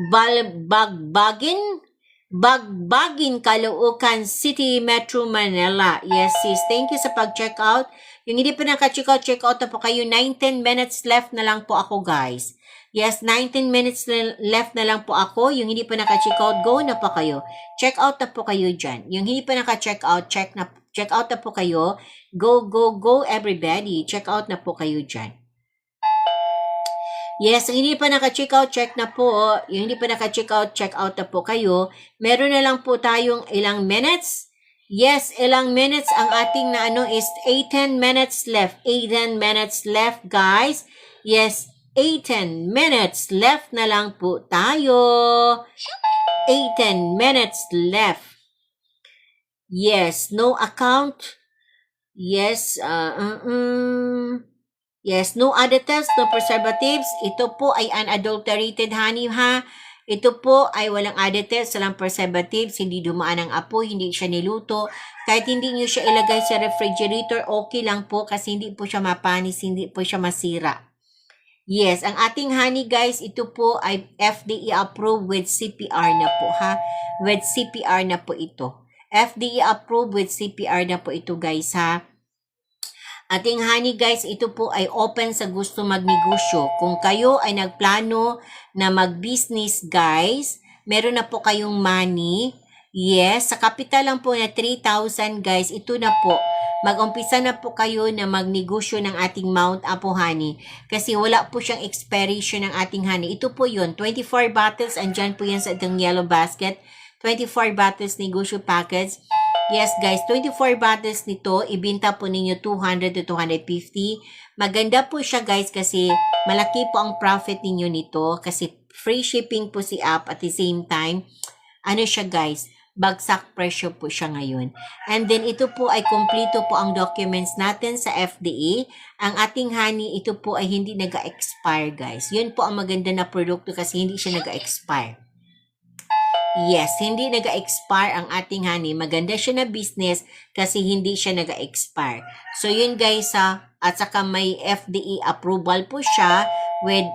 Bagbagin. Bagbagin, Caloocan City, Metro Manila. Yes, sis. Thank you sa pag-check out. Yung hindi pa naka-check out na po kayo. 19 minutes left na lang po ako, guys. Yes, 19 minutes left na lang po ako. Yung hindi pa naka-check out, go na po kayo. Check out na po kayo dyan. Yung hindi pa naka-check out, check out na po kayo. Go, go, go, everybody. Check out na po kayo dyan. Yes, hindi pa naka-check out, check na po. Yung hindi pa naka-check out na po kayo. Meron na lang po tayong ilang minutes. Yes, ilang minutes ang ating na is 18 minutes left. 18 minutes left, guys. Yes, 18 minutes left na lang po tayo. 18 minutes left. Yes, no account. Yes, yes, no additives, no preservatives. Ito po ay unadulterated honey, ha? Ito po ay walang additives, walang preservatives, hindi dumaan ang apoy, hindi siya niluto. Kahit hindi nyo siya ilagay sa refrigerator, okay lang po kasi hindi po siya mapanis, hindi po siya masira. Yes, ang ating honey, guys, ito po ay FDA approved with CPR na po, ha? With CPR na po ito. FDA approved with CPR na po ito, guys, ha? Ating honey, guys, ito po ay open sa gusto magnegosyo. Kung kayo ay nagplano na mag-business, guys, meron na po kayong money. Yes, sa kapital lang po na 3,000, guys, ito na po. Mag-umpisa na po kayo na magnegosyo ng ating Mount Apo honey. Kasi wala po siyang expiration ng ating honey. Ito po yun, 24 bottles, andyan po yan sa itong yellow basket. 24 bottles negosyo package. Yes, guys, 24 bottles nito, ibinta po ninyo 200 to 250. Maganda po siya, guys, kasi malaki po ang profit ninyo nito kasi free shipping po si app at the same time. Ano siya, guys? Bagsak presyo po siya ngayon. And then, ito po ay kumpleto po ang documents natin sa FDA. Ang ating honey, ito po ay hindi nag-expire, guys. Yun po ang maganda na produkto kasi hindi siya nag-expire. Yes, hindi nag-expire ang ating honey. Maganda siya na business kasi hindi siya nag-expire. So, yun guys, at saka may FDA approval po siya with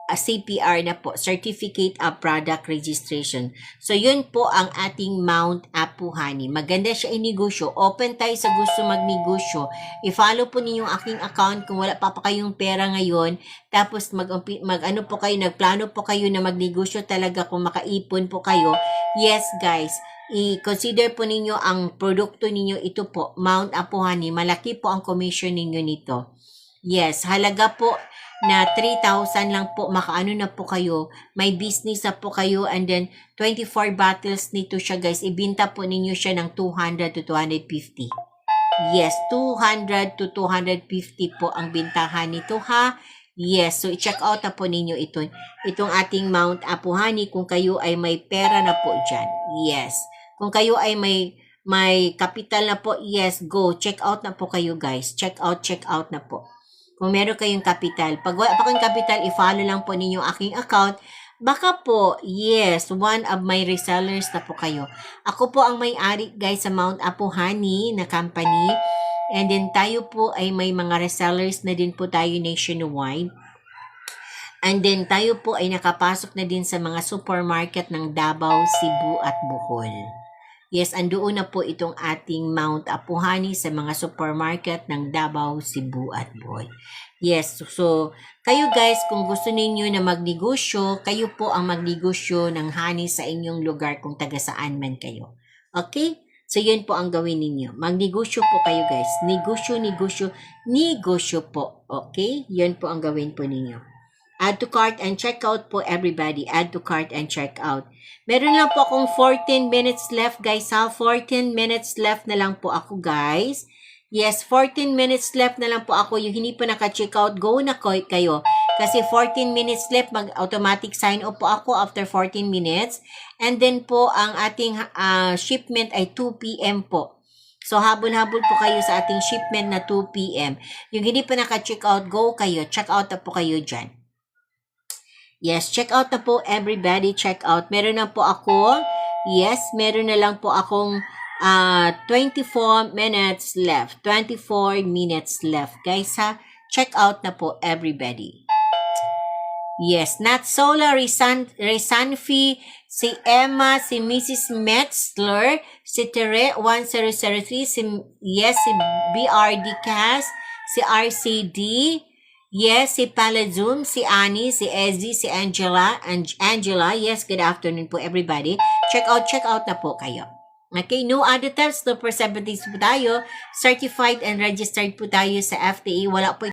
a CPR na po, Certificate of Product Registration. So, yun po ang ating Mount Apo honey. Maganda siya inegosyo. Open tayo sa gusto magnegosyo. I-follow po ninyo ang aking account kung wala pa kayong pera ngayon. Tapos, mag-ano po kayo, nagplano po kayo na magnegosyo talaga kung makaipon po kayo. Yes, guys. I-consider po ninyo ang produkto ninyo. Ito po, Mount Apo honey. Malaki po ang commission ninyo nito. Yes, halaga po na 3,000 lang po, makaano na po kayo, may business na po kayo, and then 24 bottles nito siya, guys, ibinta po ninyo siya ng 200 to 250. Yes, 200 to 250 po ang bintahan nito, ha? Yes, so i-check out na po ninyo itong ating Mount Apo honey kung kayo ay may pera na po dyan. Yes, kung kayo ay may capital na po, yes, go, check out na po kayo, guys. Check out na po. Kung meron kayong capital. Pag wala pa kayong capital, i-follow lang po ninyo aking account. Baka po, yes, one of my resellers na po kayo. Ako po ang may-ari, guys, sa Mount Apo honey na company. And then tayo po ay may mga resellers na din po tayo nationwide. And then tayo po ay nakapasok na din sa mga supermarket ng Davao, Cebu at Bohol. Yes, andoon na po itong ating Mount Apo honey sa mga supermarket ng Davao, Cebu at Bohol. Yes, so kayo guys, kung gusto ninyo na magnegosyo, kayo po ang magnegosyo ng honey sa inyong lugar kung taga saan man kayo. Okay? So yun po ang gawin ninyo. Magnegosyo po kayo guys. Negosyo po. Okay? Yun po ang gawin po ninyo. Add to cart and check out po everybody. Add to cart and check out. Meron lang po akong 14 minutes left guys ha. 14 minutes left na lang po ako guys. Yes, 14 minutes left na lang po ako. Yung hindi pa naka-check out, go na kayo. Kasi 14 minutes left, mag-automatic sign up po ako after 14 minutes. And then po, ang ating shipment ay 2 p.m. po. So, habol-habol po kayo sa ating shipment na 2 p.m. Yung hindi pa naka-check out, go kayo. Check out na po kayo dyan. Yes, check out na po everybody. Check out. Meron na po ako. Yes, meron na lang po akong 24 minutes left. 24 minutes left. Guys ha, check out na po everybody. Yes, Nat Sola, Resanfi, si Emma, si Mrs. Metzler, si Tere 1003, si BRD Cast, si RCD, yes, si Palazum, si Annie, si Ezzy, si Angela, yes, good afternoon po everybody. Check out na po kayo. Okay, no additives, no preservatives po tayo. Certified and registered po tayo sa FDA. Wala po